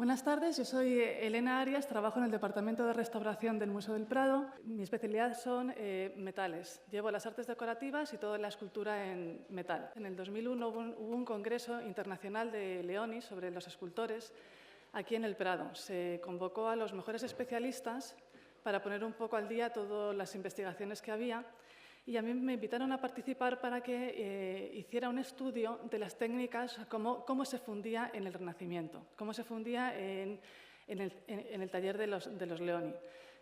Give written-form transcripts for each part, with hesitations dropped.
Buenas tardes, yo soy Elena Arias, trabajo en el Departamento de Restauración del Museo del Prado. Mi especialidad son metales. Llevo las artes decorativas y toda la escultura en metal. En el 2001 hubo un congreso internacional de Leoni sobre los escultores aquí en el Prado. Se convocó a los mejores especialistas para poner un poco al día todas las investigaciones que había. Y a mí me invitaron a participar para que hiciera un estudio de las técnicas, cómo se fundía en el Renacimiento, cómo se fundía en el taller de los Leoni.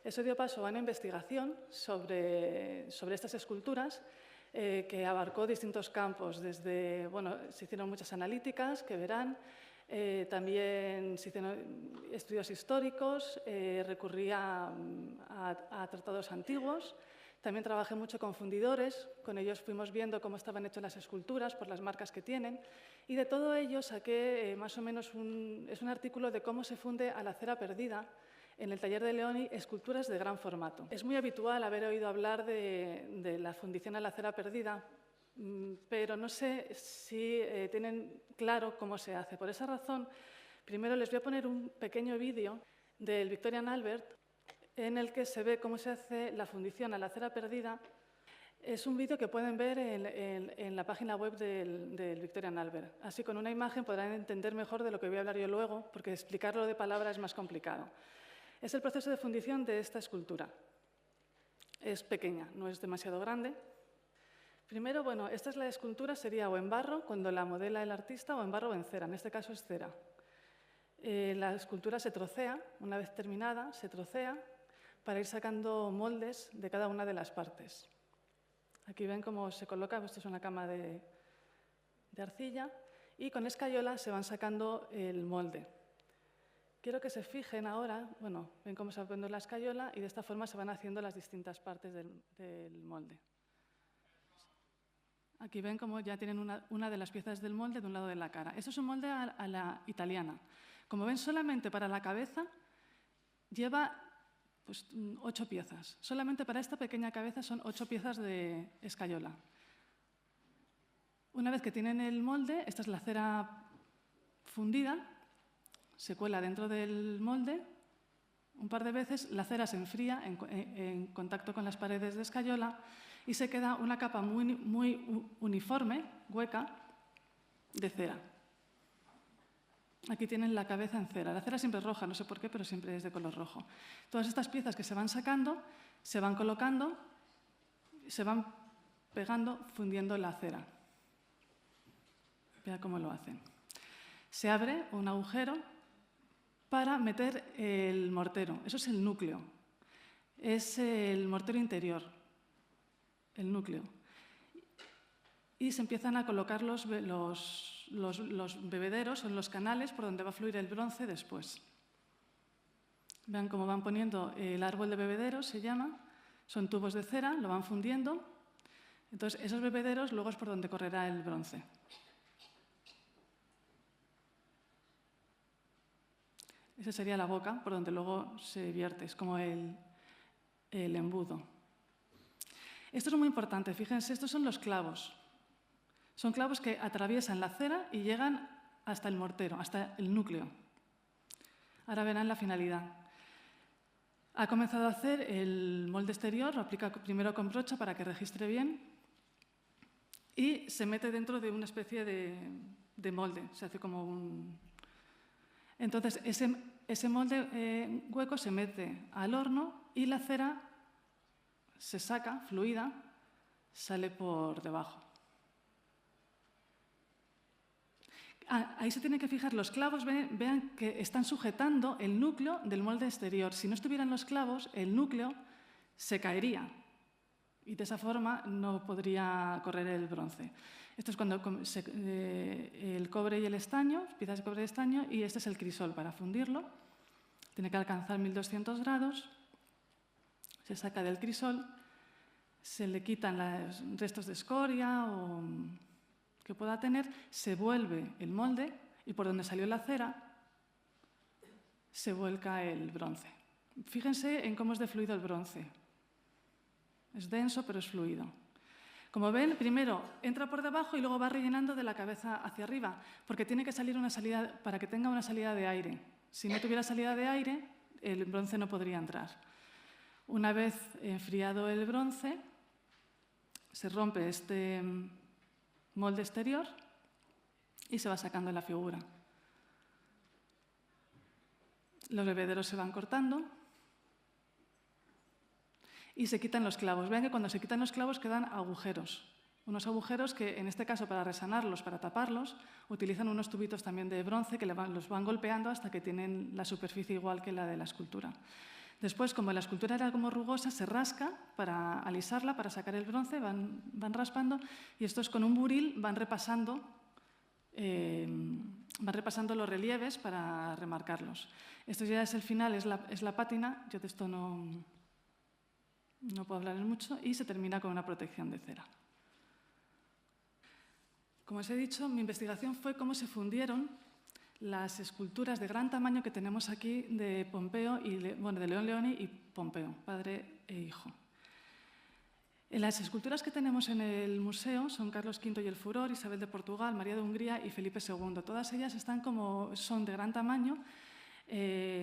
Eso dio paso a una investigación sobre estas esculturas que abarcó distintos campos. Se hicieron muchas analíticas, que verán, también se hicieron estudios históricos, recurría a tratados antiguos. También trabajé mucho con fundidores, con ellos fuimos viendo cómo estaban hechas las esculturas por las marcas que tienen, y de todo ello saqué más o menos un artículo de cómo se funde a la cera perdida en el taller de Leoni esculturas de gran formato. Es muy habitual haber oído hablar de la fundición a la cera perdida, pero no sé si tienen claro cómo se hace. Por esa razón, primero les voy a poner un pequeño vídeo del Victorian Albert, en el que se ve cómo se hace la fundición a la cera perdida. Es un vídeo que pueden ver en la página web del Victorian Albert. Así, con una imagen podrán entender mejor de lo que voy a hablar yo luego, porque explicarlo de palabra es más complicado. Es el proceso de fundición de esta escultura. Es pequeña, no es demasiado grande. Primero, esta es la escultura, sería o en barro, cuando la modela el artista, o en barro o en cera. En este caso es cera. La escultura se trocea, una vez terminada, se trocea, para ir sacando moldes de cada una de las partes. Aquí ven cómo se coloca, esto es una cama de arcilla, y con escayola se van sacando el molde. Quiero que se fijen ahora, ven cómo se va poniendo la escayola y de esta forma se van haciendo las distintas partes del molde. Aquí ven cómo ya tienen una de las piezas del molde de un lado de la cara. Esto es un molde a la italiana. Como ven, solamente para la cabeza lleva 8 piezas. Solamente para esta pequeña cabeza son 8 piezas de escayola. Una vez que tienen el molde, esta es la cera fundida, se cuela dentro del molde un par de veces, la cera se enfría en contacto con las paredes de escayola y se queda una capa muy uniforme, hueca, de cera. Aquí tienen la cabeza en cera. La cera siempre es roja, no sé por qué, pero siempre es de color rojo. Todas estas piezas que se van sacando, se van colocando, se van pegando, fundiendo la cera. Vea cómo lo hacen. Se abre un agujero para meter el mortero. Eso es el núcleo. Es el mortero interior, el núcleo. Y se empiezan a colocar los bebederos o los canales por donde va a fluir el bronce después. Vean cómo van poniendo el árbol de bebederos, se llama. Son tubos de cera, lo van fundiendo. Entonces, esos bebederos luego es por donde correrá el bronce. Esa sería la boca, por donde luego se vierte. Es como el embudo. Esto es muy importante. Fíjense, estos son los clavos. Son clavos que atraviesan la cera y llegan hasta el mortero, hasta el núcleo. Ahora verán la finalidad. Ha comenzado a hacer el molde exterior, lo aplica primero con brocha para que registre bien y se mete dentro de una especie de molde. Se hace como un... Entonces, ese molde hueco se mete al horno y la cera se saca, fluida, sale por debajo. Ahí se tienen que fijar los clavos, vean que están sujetando el núcleo del molde exterior. Si no estuvieran los clavos, el núcleo se caería y de esa forma no podría correr el bronce. Esto es cuando el cobre y el estaño, piezas de cobre y estaño, y este es el crisol para fundirlo. Tiene que alcanzar 1200 grados, se saca del crisol, se le quitan los restos de escoria o que pueda tener, se vuelve el molde y por donde salió la cera se vuelca el bronce. Fíjense en cómo es de fluido el bronce. Es denso, pero es fluido. Como ven, primero entra por debajo y luego va rellenando de la cabeza hacia arriba, porque tiene que salir una salida, para que tenga una salida de aire. Si no tuviera salida de aire, el bronce no podría entrar. Una vez enfriado el bronce, se rompe este molde exterior y se va sacando la figura. Los bebederos se van cortando y se quitan los clavos. Vean que cuando se quitan los clavos quedan agujeros. Unos agujeros que, en este caso, para resanarlos, para taparlos, utilizan unos tubitos también de bronce que los van golpeando hasta que tienen la superficie igual que la de la escultura. Después, como la escultura era como rugosa, se rasca para alisarla, para sacar el bronce, van raspando, y estos con un buril van repasando los relieves para remarcarlos. Esto ya es el final, es la pátina. Yo de esto no puedo hablar mucho, y se termina con una protección de cera. Como os he dicho, mi investigación fue cómo se fundieron las esculturas de gran tamaño que tenemos aquí de Pompeo de León Leoni y Pompeo, padre e hijo. Las esculturas que tenemos en el museo son Carlos V y el Furor, Isabel de Portugal, María de Hungría y Felipe II. Todas ellas son de gran tamaño,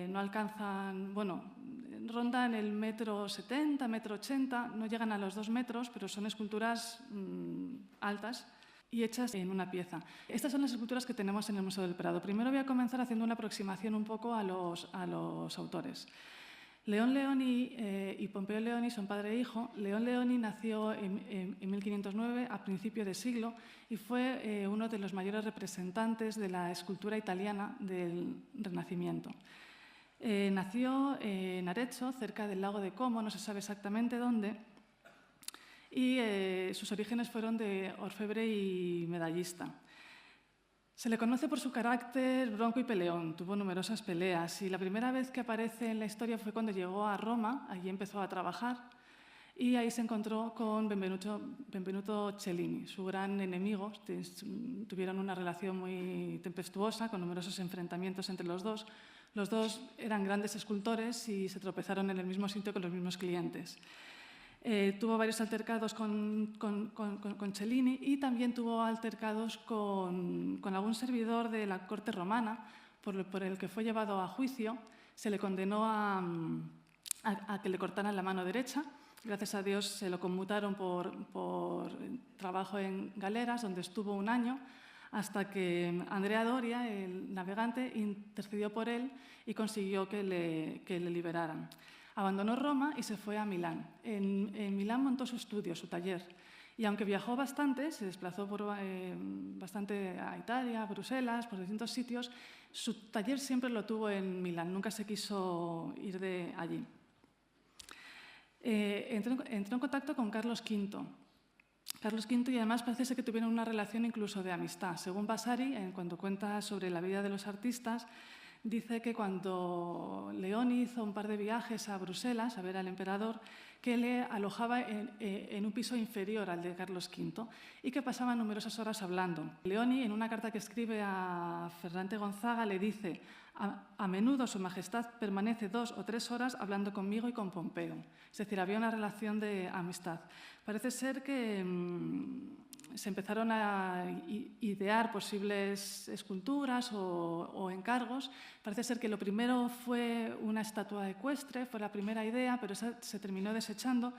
no alcanzan, rondan el 1,70 m, 1,80 m, no llegan a los 2 metros, pero son esculturas altas y hechas en una pieza. Estas son las esculturas que tenemos en el Museo del Prado. Primero voy a comenzar haciendo una aproximación un poco a los autores. León Leoni y Pompeo Leoni son padre e hijo. León Leoni nació en 1509, a principio de siglo, y fue uno de los mayores representantes de la escultura italiana del Renacimiento. Nació en Arezzo, cerca del lago de Como, no se sabe exactamente dónde, y sus orígenes fueron de orfebre y medallista. Se le conoce por su carácter bronco y peleón, tuvo numerosas peleas, y la primera vez que aparece en la historia fue cuando llegó a Roma. Allí empezó a trabajar y ahí se encontró con Benvenuto Cellini, su gran enemigo. Tuvieron una relación muy tempestuosa, con numerosos enfrentamientos entre los dos. Los dos eran grandes escultores y se tropezaron en el mismo sitio con los mismos clientes. Tuvo varios altercados con Cellini, y también tuvo altercados con algún servidor de la corte romana, por el que fue llevado a juicio. Se le condenó a que le cortaran la mano derecha. Gracias a Dios se lo conmutaron por trabajo en galeras, donde estuvo 1 año, hasta que Andrea Doria, el navegante, intercedió por él y consiguió que le liberaran. Abandonó Roma y se fue a Milán. En Milán montó su estudio, su taller. Y aunque viajó bastante, se desplazó bastante a Italia, a Bruselas, por distintos sitios, su taller siempre lo tuvo en Milán, nunca se quiso ir de allí. Entró en contacto con Carlos V. Carlos V, y además parece ser que tuvieron una relación incluso de amistad. Según Vasari, cuando cuenta sobre la vida de los artistas, dice que cuando Leoni hizo un par de viajes a Bruselas a ver al emperador, que le alojaba en un piso inferior al de Carlos V y que pasaban numerosas horas hablando. Leoni, en una carta que escribe a Ferrante Gonzaga, le dice: a menudo Su Majestad permanece 2 o 3 horas hablando conmigo y con Pompeo. Es decir, había una relación de amistad. Parece ser que se empezaron a idear posibles esculturas o encargos. Parece ser que lo primero fue una estatua ecuestre, fue la primera idea, pero esa se terminó desechando,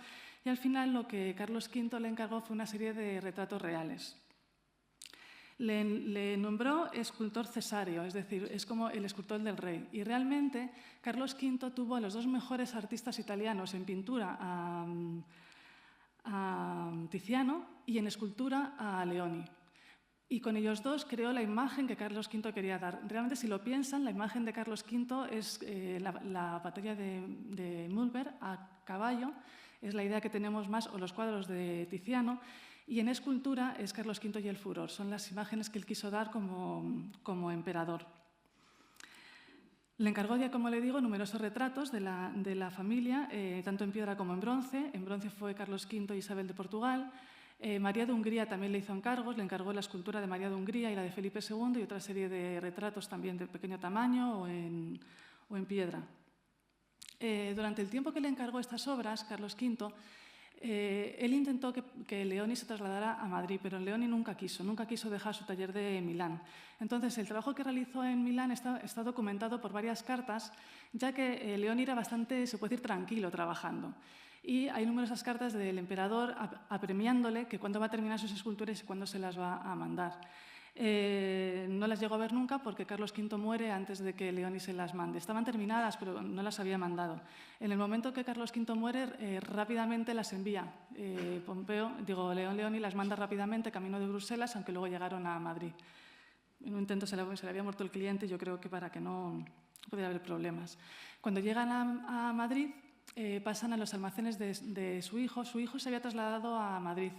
y al final lo que Carlos V le encargó fue una serie de retratos reales. Le nombró escultor cesario, es decir, es como el escultor del rey. Y realmente Carlos V tuvo a los 2 mejores artistas italianos en pintura, a Tiziano, y en escultura a Leoni. Y con ellos dos creó la imagen que Carlos V quería dar. Realmente, si lo piensan, la imagen de Carlos V es la batalla de Mühlberg a caballo, es la idea que tenemos más, o los cuadros de Tiziano, y en escultura es Carlos V y el Furor. Son las imágenes que él quiso dar como emperador. Le encargó, ya como le digo, numerosos retratos de la familia, tanto en piedra como en bronce. En bronce fue Carlos V y Isabel de Portugal. María de Hungría también le hizo encargos. Le encargó la escultura de María de Hungría y la de Felipe II, y otra serie de retratos también de pequeño tamaño o en piedra. Durante el tiempo que le encargó estas obras, Carlos V Él intentó que Leoni se trasladara a Madrid, pero Leoni nunca quiso dejar su taller de Milán. Entonces, el trabajo que realizó en Milán está documentado por varias cartas, ya que Leoni era bastante, se puede decir, tranquilo trabajando. Y hay numerosas cartas del emperador apremiándole que cuándo va a terminar sus esculturas y cuándo se las va a mandar. No las llegó a ver nunca porque Carlos V muere antes de que Leoni se las mande. Estaban terminadas, pero no las había mandado. En el momento que Carlos V muere, rápidamente las envía. Leoni las manda rápidamente camino de Bruselas, aunque luego llegaron a Madrid. En un intento se le había muerto el cliente, yo creo que para que no pudiera haber problemas. Cuando llegan a Madrid, pasan a los almacenes de su hijo. Su hijo se había trasladado a Madrid.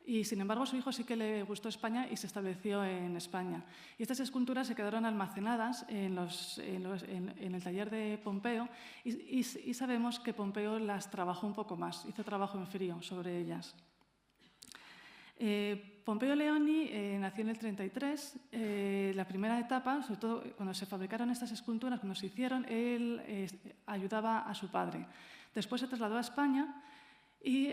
Y, sin embargo, a su hijo sí que le gustó España y se estableció en España. Y estas esculturas se quedaron almacenadas en el taller de Pompeo y sabemos que Pompeo las trabajó un poco más, hizo trabajo en frío sobre ellas. Pompeo Leoni nació en el 33. La primera etapa, sobre todo cuando se fabricaron estas esculturas, cuando se hicieron, él ayudaba a su padre. Después se trasladó a España y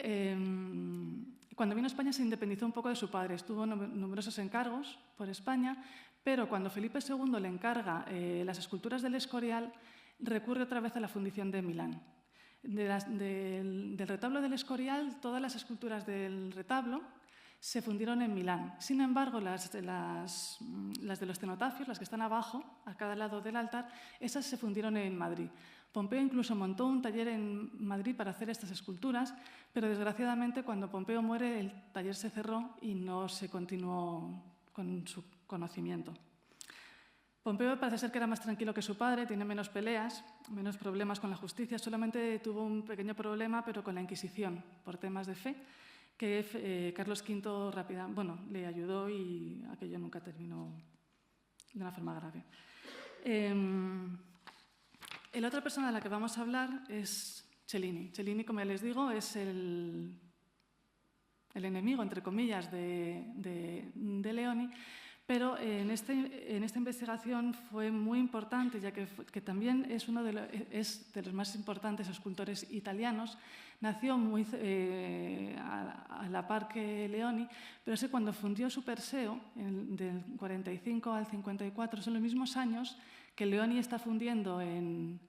cuando vino a España se independizó un poco de su padre. Estuvo numerosos encargos por España, pero cuando Felipe II le encarga las esculturas del Escorial, recurre otra vez a la fundición de Milán. Del retablo del Escorial, todas las esculturas del retablo se fundieron en Milán. Sin embargo, las de los cenotafios, las que están abajo, a cada lado del altar, esas se fundieron en Madrid. Pompeo incluso montó un taller en Madrid para hacer estas esculturas, pero desgraciadamente cuando Pompeo muere el taller se cerró y no se continuó con su conocimiento. Pompeo parece ser que era más tranquilo que su padre, tiene menos peleas, menos problemas con la justicia, solamente tuvo un pequeño problema, pero con la Inquisición, por temas de fe, que Carlos V le ayudó y aquello nunca terminó de una forma grave. La otra persona de la que vamos a hablar es Cellini. Cellini, como ya les digo, es el enemigo, entre comillas, de Leoni, pero en esta investigación fue muy importante, ya que también es de los más importantes escultores italianos. Nació a la par que Leoni, pero es que cuando fundió su Perseo, del 45 al 54, son los mismos años que Leoni está fundiendo en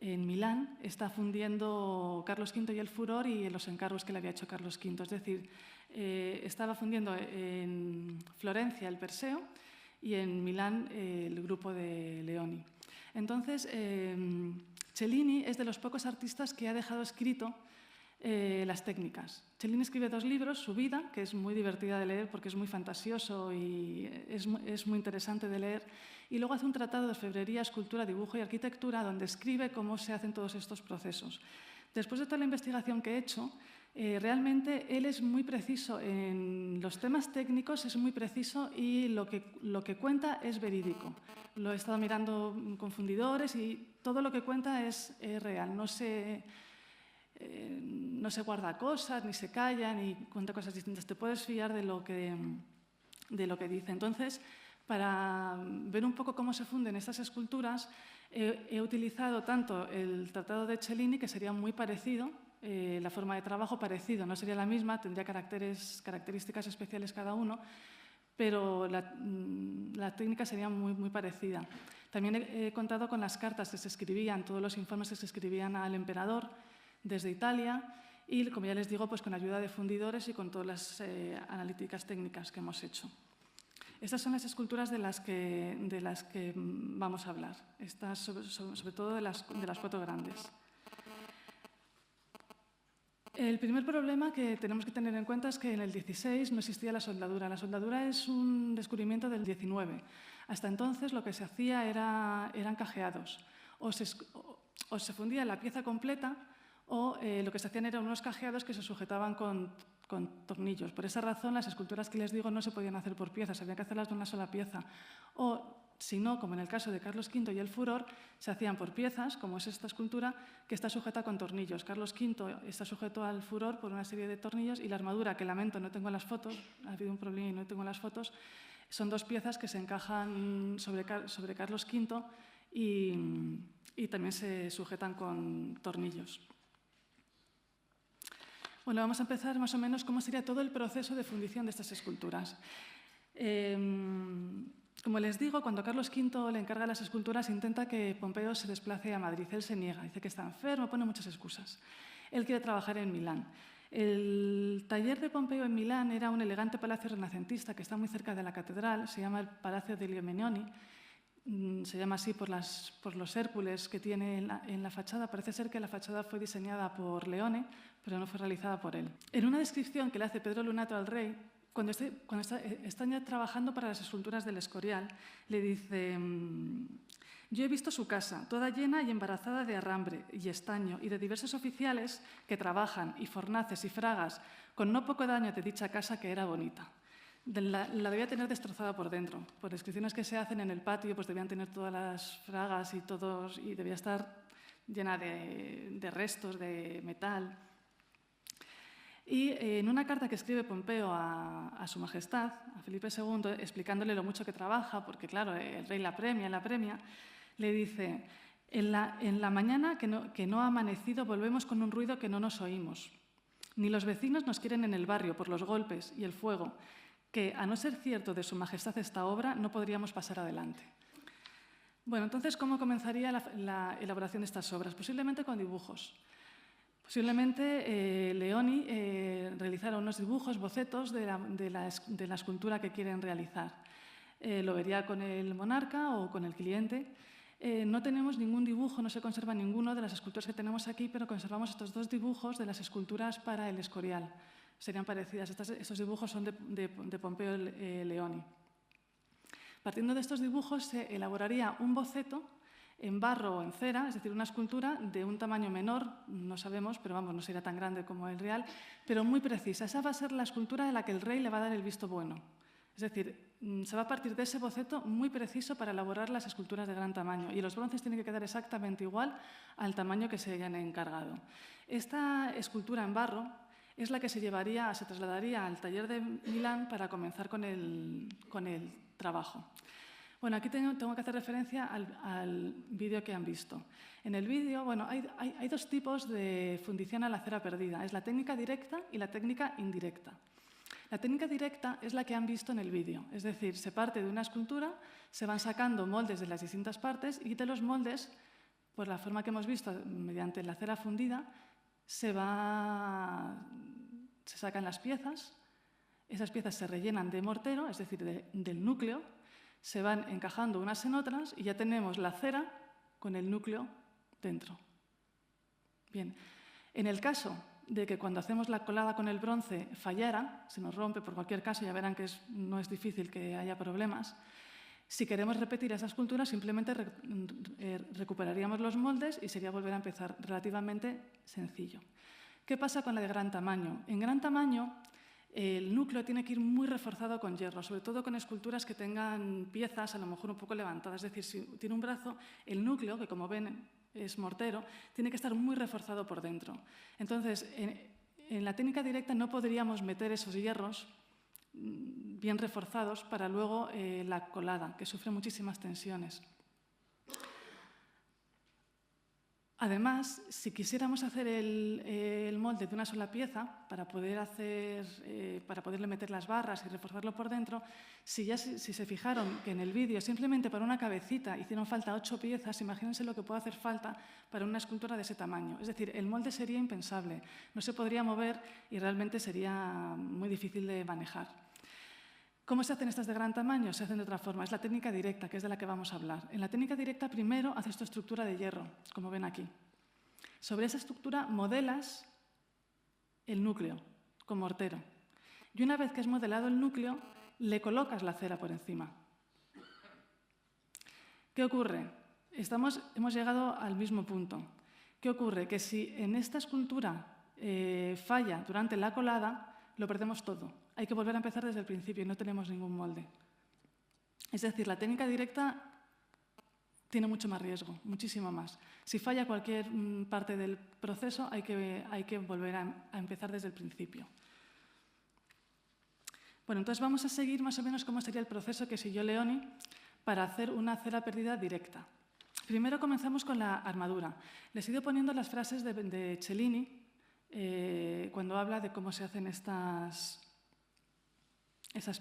Milán, está fundiendo Carlos V y el Furor y los encargos que le había hecho Carlos V. Es decir, estaba fundiendo en Florencia el Perseo y en Milán el grupo de Leoni. Entonces, Cellini es de los pocos artistas que ha dejado escrito las técnicas. Cellini escribe 2 libros, su vida, que es muy divertida de leer porque es muy fantasioso y es muy interesante de leer, y luego hace un tratado de orfebrería, escultura, dibujo y arquitectura donde escribe cómo se hacen todos estos procesos. Después de toda la investigación que he hecho, realmente él es muy preciso en los temas técnicos, es muy preciso y lo que cuenta es verídico. Lo he estado mirando con fundidores y todo lo que cuenta es real, no se guarda cosas, ni se calla, ni cuenta cosas distintas. Te puedes fiar de lo que dice. Entonces, para ver un poco cómo se funden estas esculturas, he utilizado tanto el tratado de Cellini, que sería muy parecido, la forma de trabajo parecido, no sería la misma, tendría características especiales cada uno, pero la técnica sería muy, muy parecida. También he contado con las cartas que se escribían, todos los informes que se escribían al emperador desde Italia y, como ya les digo, pues con ayuda de fundidores y con todas las analíticas técnicas que hemos hecho. Estas son las esculturas de las que vamos a hablar, estas sobre todo de las 4 grandes. El primer problema que tenemos que tener en cuenta es que en el 16 no existía la soldadura. La soldadura es un descubrimiento del 19. Hasta entonces lo que se hacía eran cajeados. O se fundía la pieza completa o lo que se hacían eran unos cajeados que se sujetaban con tornillos. Por esa razón, las esculturas que les digo no se podían hacer por piezas, había que hacerlas de una sola pieza. O, si no, como en el caso de Carlos V y el Furor, se hacían por piezas, como es esta escultura, que está sujeta con tornillos. Carlos V está sujeto al Furor por una serie de tornillos y la armadura, que lamento, no tengo las fotos, ha habido un problema y no tengo las fotos, son 2 piezas que se encajan sobre Carlos V y también se sujetan con tornillos. Bueno, vamos a empezar más o menos cómo sería todo el proceso de fundición de estas esculturas. Como les digo, cuando Carlos V le encarga las esculturas, intenta que Pompeo se desplace a Madrid. Él se niega, dice que está enfermo, pone muchas excusas. Él quiere trabajar en Milán. El taller de Pompeo en Milán era un elegante palacio renacentista que está muy cerca de la catedral, se llama el Palacio degli Emenioni. Se llama así por los Hércules que tiene en la fachada. Parece ser que la fachada fue diseñada por Leone, pero no fue realizada por él. En una descripción que le hace Pedro Lunato al rey, cuando están ya trabajando para las esculturas del Escorial, le dice: yo he visto su casa, toda llena y embarazada de herrambre y estaño y de diversos oficiales que trabajan, y fornaces y fragas, con no poco daño de dicha casa que era bonita. La debía tener destrozada por dentro. Por descripciones que se hacen en el patio, pues debían tener todas las fragas y debía estar llena de restos de metal. Y en una carta que escribe Pompeo a su majestad, a Felipe II, explicándole lo mucho que trabaja, porque claro, el rey la premia, le dice: en la mañana que no ha amanecido volvemos con un ruido que no nos oímos. Ni los vecinos nos quieren en el barrio por los golpes y el fuego, que, a no ser cierto de su majestad esta obra, no podríamos pasar adelante. Bueno, entonces, ¿cómo comenzaría la elaboración de estas obras? Posiblemente con dibujos. Posiblemente Leoni realizara unos dibujos, bocetos de la escultura que quieren realizar. Lo vería con el monarca o con el cliente. No tenemos ningún dibujo, no se conserva ninguno de las esculturas que tenemos aquí, pero conservamos estos dos dibujos de las esculturas para el Escorial. Serían parecidas. Estos dibujos son de Pompeo Leoni. Partiendo de estos dibujos se elaboraría un boceto en barro o en cera, es decir, una escultura de un tamaño menor, no sabemos, pero vamos, no sería tan grande como el real, pero muy precisa. Esa va a ser la escultura de la que el rey le va a dar el visto bueno. Es decir, se va a partir de ese boceto muy preciso para elaborar las esculturas de gran tamaño, y los bronces tienen que quedar exactamente igual al tamaño que se hayan encargado. Esta escultura en barro es la que se trasladaría al taller de Milán para comenzar con el trabajo. Bueno, aquí tengo que hacer referencia al vídeo que han visto. En el vídeo, bueno, hay dos tipos de fundición a la cera perdida. Es la técnica directa y la técnica indirecta. La técnica directa es la que han visto en el vídeo. Es decir, se parte de una escultura, se van sacando moldes de las distintas partes y de los moldes, por la forma que hemos visto, mediante la cera fundida, se sacan las piezas, esas piezas se rellenan de mortero, es decir, del núcleo, se van encajando unas en otras y ya tenemos la cera con el núcleo dentro. Bien, en el caso de que cuando hacemos la colada con el bronce fallara, se nos rompe por cualquier caso, ya verán que no es difícil que haya problemas. Si queremos repetir esa escultura, simplemente recuperaríamos los moldes y sería volver a empezar, relativamente sencillo. ¿Qué pasa con la de gran tamaño? En gran tamaño, el núcleo tiene que ir muy reforzado con hierro, sobre todo con esculturas que tengan piezas a lo mejor un poco levantadas. Es decir, si tiene un brazo, el núcleo, que como ven es mortero, tiene que estar muy reforzado por dentro. Entonces, en la técnica directa no podríamos meter esos hierros bien reforzados para luego la colada, que sufre muchísimas tensiones. Además, si quisiéramos hacer el molde de una sola pieza, para poderle meter las barras y reforzarlo por dentro, si se fijaron que en el vídeo simplemente para una cabecita hicieron falta 8 piezas, imagínense lo que puede hacer falta para una escultura de ese tamaño. Es decir, el molde sería impensable, no se podría mover y realmente sería muy difícil de manejar. ¿Cómo se hacen estas de gran tamaño? Se hacen de otra forma. Es la técnica directa, que es de la que vamos a hablar. En la técnica directa, primero haces tu estructura de hierro, como ven aquí. Sobre esa estructura modelas el núcleo con mortero. Y una vez que has modelado el núcleo, le colocas la cera por encima. ¿Qué ocurre? Hemos llegado al mismo punto. ¿Qué ocurre? Que si en esta escultura falla durante la colada, lo perdemos todo. Hay que volver a empezar desde el principio y no tenemos ningún molde. Es decir, la técnica directa tiene mucho más riesgo, muchísimo más. Si falla cualquier parte del proceso, hay que volver a empezar desde el principio. Bueno, entonces vamos a seguir más o menos cómo sería el proceso que siguió Leoni para hacer una cera perdida directa. Primero comenzamos con la armadura. Les he ido poniendo las frases de Cellini, cuando habla de cómo se hacen esas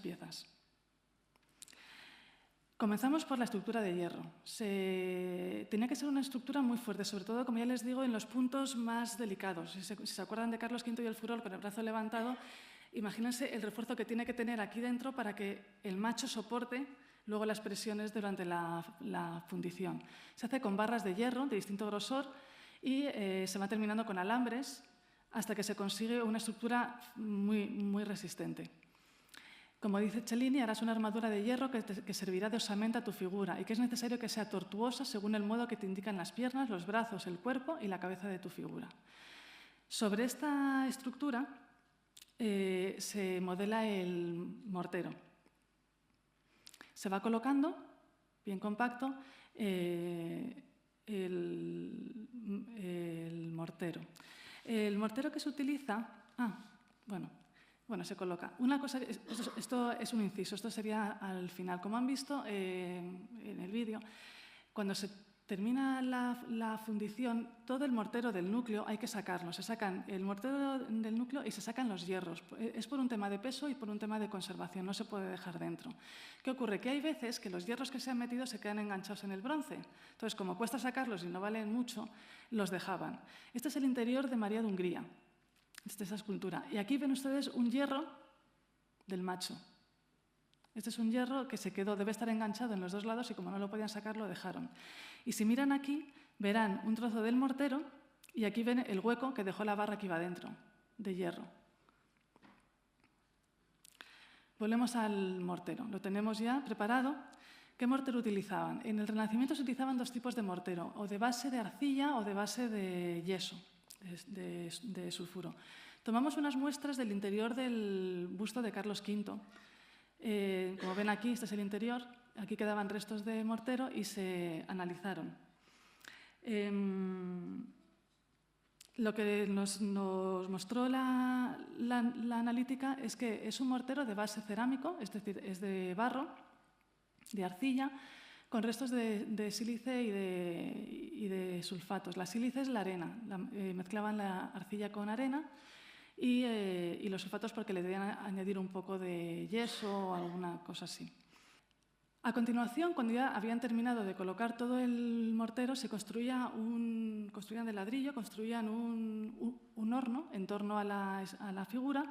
piezas. Comenzamos por la estructura de hierro. Tenía que ser una estructura muy fuerte, sobre todo, como ya les digo, en los puntos más delicados. Si se acuerdan de Carlos V y el furor con el brazo levantado, imagínense el refuerzo que tiene que tener aquí dentro para que el macho soporte luego las presiones durante la fundición. Se hace con barras de hierro de distinto grosor y se va terminando con alambres hasta que se consigue una estructura muy, muy resistente. Como dice Cellini, harás una armadura de hierro que servirá de osamenta a tu figura y que es necesario que sea tortuosa según el modo que te indican las piernas, los brazos, el cuerpo y la cabeza de tu figura. Sobre esta estructura se modela el mortero. Se va colocando, bien compacto, el mortero. El mortero que se utiliza... Bueno, se coloca. Una cosa, esto es un inciso, esto sería al final. Como han visto en el vídeo, cuando se termina la fundición, todo el mortero del núcleo hay que sacarlo. Se sacan el mortero del núcleo y se sacan los hierros. Es por un tema de peso y por un tema de conservación, no se puede dejar dentro. ¿Qué ocurre? Que hay veces que los hierros que se han metido se quedan enganchados en el bronce. Entonces, como cuesta sacarlos y no valen mucho, los dejaban. Este es el interior de María de Hungría. Esta es esa escultura. Y aquí ven ustedes un hierro del macho. Este es un hierro que se quedó, debe estar enganchado en los dos lados y como no lo podían sacar, lo dejaron. Y si miran aquí, verán un trozo del mortero y aquí ven el hueco que dejó la barra que iba dentro, de hierro. Volvemos al mortero. Lo tenemos ya preparado. ¿Qué mortero utilizaban? En el Renacimiento se utilizaban dos tipos de mortero, o de base de arcilla o de base de yeso. De sulfuro. Tomamos unas muestras del interior del busto de Carlos V. Como ven aquí, este es el interior. Aquí quedaban restos de mortero y se analizaron. Lo que nos mostró la analítica es que es un mortero de base cerámico, es decir, es de barro, de arcilla, con restos de sílice y de sulfatos. La sílice es la arena. Mezclaban la arcilla con arena y los sulfatos porque le debían añadir un poco de yeso o alguna cosa así. A continuación, cuando ya habían terminado de colocar todo el mortero, se construían de ladrillo, construían un horno en torno a la figura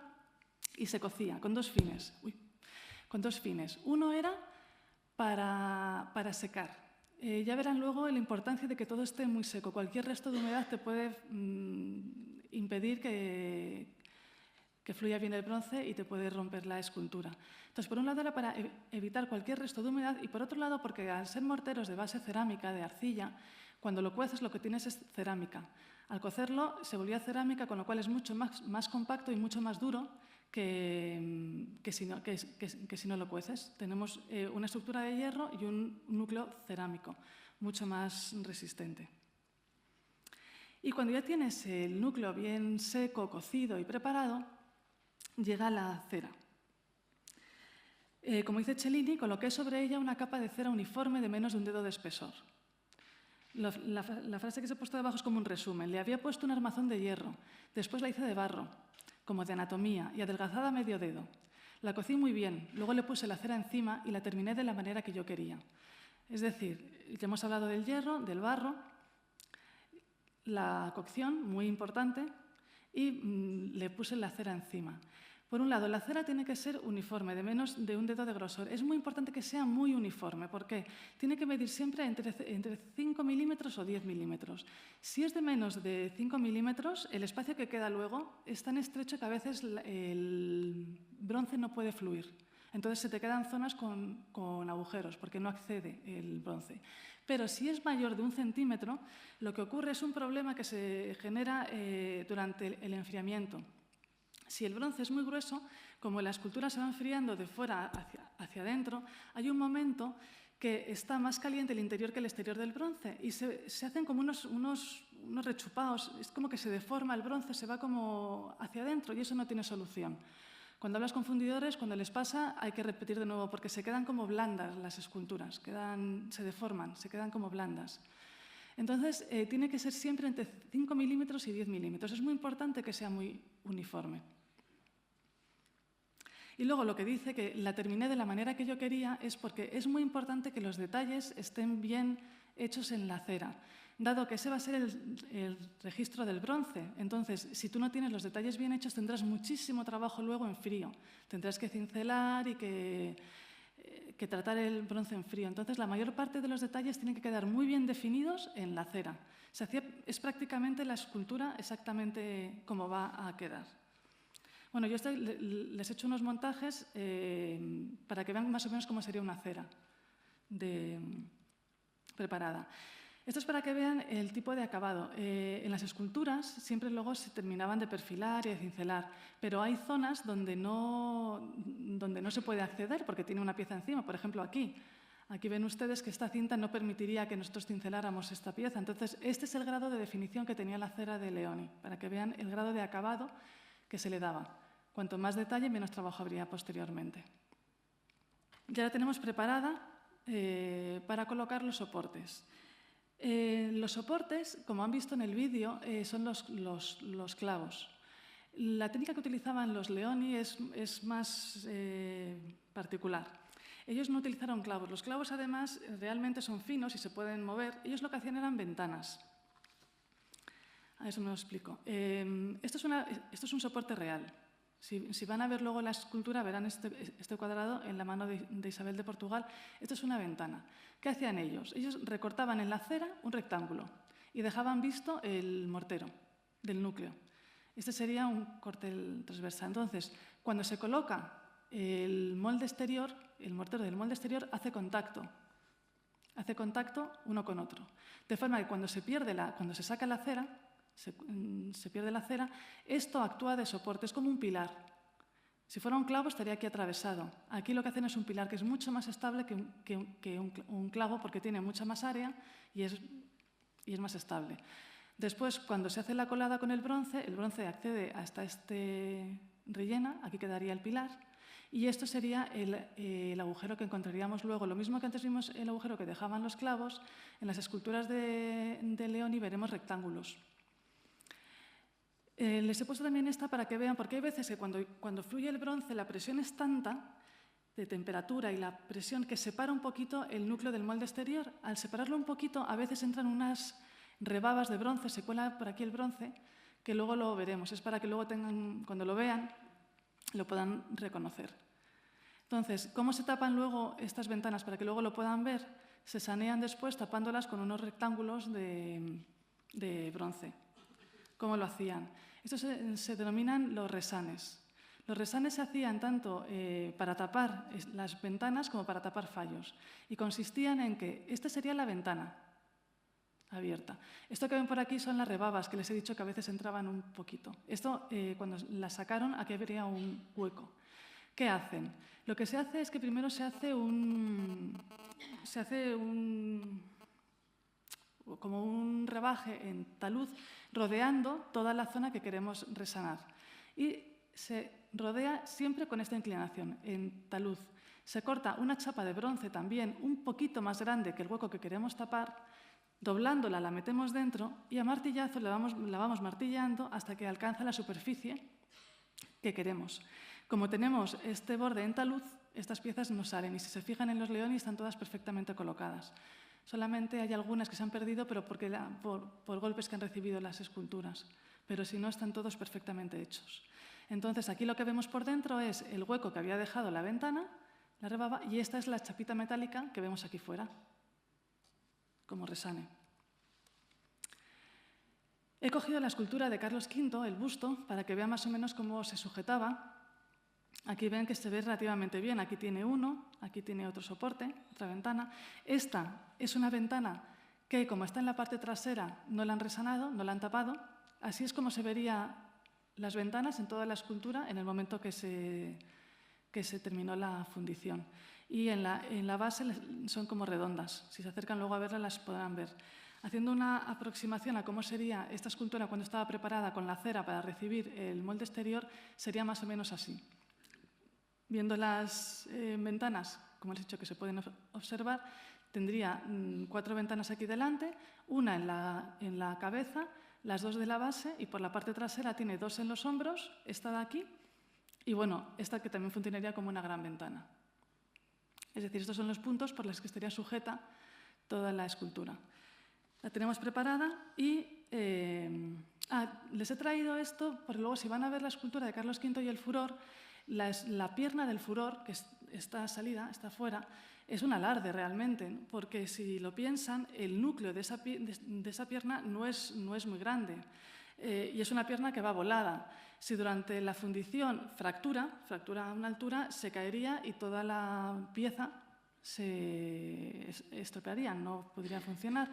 y se cocía con dos fines. Uno era para secar. Ya verán luego la importancia de que todo esté muy seco. Cualquier resto de humedad te puede impedir que fluya bien el bronce y te puede romper la escultura. Entonces, por un lado era para evitar cualquier resto de humedad y por otro lado porque al ser morteros de base cerámica, de arcilla, cuando lo cueces lo que tienes es cerámica. Al cocerlo se volvía cerámica, con lo cual es mucho más compacto y mucho más duro que si no lo cueces. Tenemos una estructura de hierro y un núcleo cerámico, mucho más resistente. Y cuando ya tienes el núcleo bien seco, cocido y preparado, llega la cera. Como dice Cellini, coloqué sobre ella una capa de cera uniforme de menos de un dedo de espesor. La frase que se ha puesto debajo es como un resumen. Le había puesto un armazón de hierro, después la hice de barro, como de anatomía, y adelgazada a medio dedo. La cocí muy bien, luego le puse la cera encima y la terminé de la manera que yo quería. Es decir, ya hemos hablado del hierro, del barro, la cocción, muy importante, y le puse la cera encima. Por un lado, la cera tiene que ser uniforme, de menos de un dedo de grosor. Es muy importante que sea muy uniforme, porque tiene que medir siempre entre 5 milímetros o 10 milímetros. Si es de menos de 5 milímetros, el espacio que queda luego es tan estrecho que a veces el bronce no puede fluir. Entonces se te quedan zonas con agujeros, porque no accede el bronce. Pero si es mayor de 1 centímetro, lo que ocurre es un problema que se genera durante el enfriamiento. Si el bronce es muy grueso, como la escultura se va enfriando de fuera hacia adentro, hay un momento que está más caliente el interior que el exterior del bronce y se hacen como unos rechupados, es como que se deforma el bronce, se va como hacia adentro y eso no tiene solución. Cuando hablas con fundidores, cuando les pasa, hay que repetir de nuevo porque se quedan como blandas las esculturas, se deforman, se quedan como blandas. Entonces, tiene que ser siempre entre 5 milímetros y 10 milímetros. Es muy importante que sea muy uniforme. Y luego lo que dice que la terminé de la manera que yo quería es porque es muy importante que los detalles estén bien hechos en la cera, dado que ese va a ser el registro del bronce. Entonces, si tú no tienes los detalles bien hechos, tendrás muchísimo trabajo luego en frío. Tendrás que cincelar y que tratar el bronce en frío. Entonces, la mayor parte de los detalles tienen que quedar muy bien definidos en la cera. Es prácticamente la escultura exactamente como va a quedar. Bueno, yo les he hecho unos montajes para que vean más o menos cómo sería una cera preparada. Esto es para que vean el tipo de acabado. En las esculturas siempre luego se terminaban de perfilar y de cincelar, pero hay zonas donde no se puede acceder porque tiene una pieza encima. Por ejemplo, aquí. Aquí ven ustedes que esta cinta no permitiría que nosotros cinceláramos esta pieza. Entonces, este es el grado de definición que tenía la cera de Leoni, para que vean el grado de acabado que se le daba. Cuanto más detalle, menos trabajo habría posteriormente. Ya la tenemos preparada para colocar los soportes. Los soportes, como han visto en el vídeo, son los clavos. La técnica que utilizaban los Leoni es más particular. Ellos no utilizaron clavos. Los clavos, además, realmente son finos y se pueden mover. Ellos lo que hacían eran ventanas. A eso me lo explico. Esto es un soporte real. Si van a ver luego la escultura, verán este cuadrado en la mano de Isabel de Portugal. Esto es una ventana. ¿Qué hacían ellos? Ellos recortaban en la cera un rectángulo y dejaban visto el mortero del núcleo. Este sería un corte transversal. Entonces, cuando se coloca el molde exterior, el mortero del molde exterior hace contacto uno con otro. De forma que cuando se saca la cera, se pierde la cera, esto actúa de soporte, es como un pilar. Si fuera un clavo estaría aquí atravesado. Aquí lo que hacen es un pilar que es mucho más estable que un clavo porque tiene mucha más área y es más estable. Después, cuando se hace la colada con el bronce accede hasta este rellena, aquí quedaría el pilar, y esto sería el agujero que encontraríamos luego. Lo mismo que antes vimos el agujero que dejaban los clavos, en las esculturas de Leoni veremos rectángulos. Les he puesto también esta para que vean, porque hay veces que cuando fluye el bronce la presión es tanta de temperatura y la presión que separa un poquito el núcleo del molde exterior. Al separarlo un poquito, a veces entran unas rebabas de bronce, se cuela por aquí el bronce, que luego lo veremos. Es para que luego cuando lo vean, lo puedan reconocer. Entonces, ¿cómo se tapan luego estas ventanas para que luego lo puedan ver? Se sanean después tapándolas con unos rectángulos de bronce. ¿Cómo lo hacían? Estos se denominan los resanes. Los resanes se hacían tanto para tapar las ventanas como para tapar fallos. Y consistían en que esta sería la ventana abierta. Esto que ven por aquí son las rebabas, que les he dicho que a veces entraban un poquito. Esto, cuando las sacaron, aquí habría un hueco. ¿Qué hacen? Lo que se hace es que primero se hace como un rebaje en talud rodeando toda la zona que queremos resanar. Y se rodea siempre con esta inclinación, en talud. Se corta una chapa de bronce también un poquito más grande que el hueco que queremos tapar, doblándola la metemos dentro y a martillazo la vamos martillando hasta que alcanza la superficie que queremos. Como tenemos este borde en talud, estas piezas no salen y si se fijan en los Leoni están todas perfectamente colocadas. Solamente hay algunas que se han perdido, pero por golpes que han recibido las esculturas. Pero si no, están todos perfectamente hechos. Entonces, aquí lo que vemos por dentro es el hueco que había dejado la ventana, la rebaba, y esta es la chapita metálica que vemos aquí fuera, como resane. He cogido la escultura de Carlos V, el busto, para que vean más o menos cómo se sujetaba. Aquí ven que se ve relativamente bien. Aquí tiene uno, aquí tiene otro soporte, otra ventana. Esta es una ventana que, como está en la parte trasera, no la han resanado, no la han tapado. Así es como se verían las ventanas en toda la escultura en el momento que se terminó la fundición. Y en la base son como redondas. Si se acercan luego a verlas, las podrán ver. Haciendo una aproximación a cómo sería esta escultura cuando estaba preparada con la cera para recibir el molde exterior, sería más o menos así. Viendo las ventanas, como les he dicho, que se pueden observar, tendría 4 ventanas aquí delante, una en la cabeza, las 2 de la base, y por la parte trasera tiene 2 en los hombros, esta de aquí, y bueno, esta que también funcionaría como una gran ventana. Es decir, estos son los puntos por los que estaría sujeta toda la escultura. La tenemos preparada y les he traído esto porque luego, si van a ver la escultura de Carlos V y el Furor, la pierna del Furor, que está salida, está fuera, es un alarde realmente, porque si lo piensan, el núcleo de esa pierna no es muy grande y es una pierna que va volada. Si durante la fundición fractura a una altura, se caería y toda la pieza se estropearía, no podría funcionar.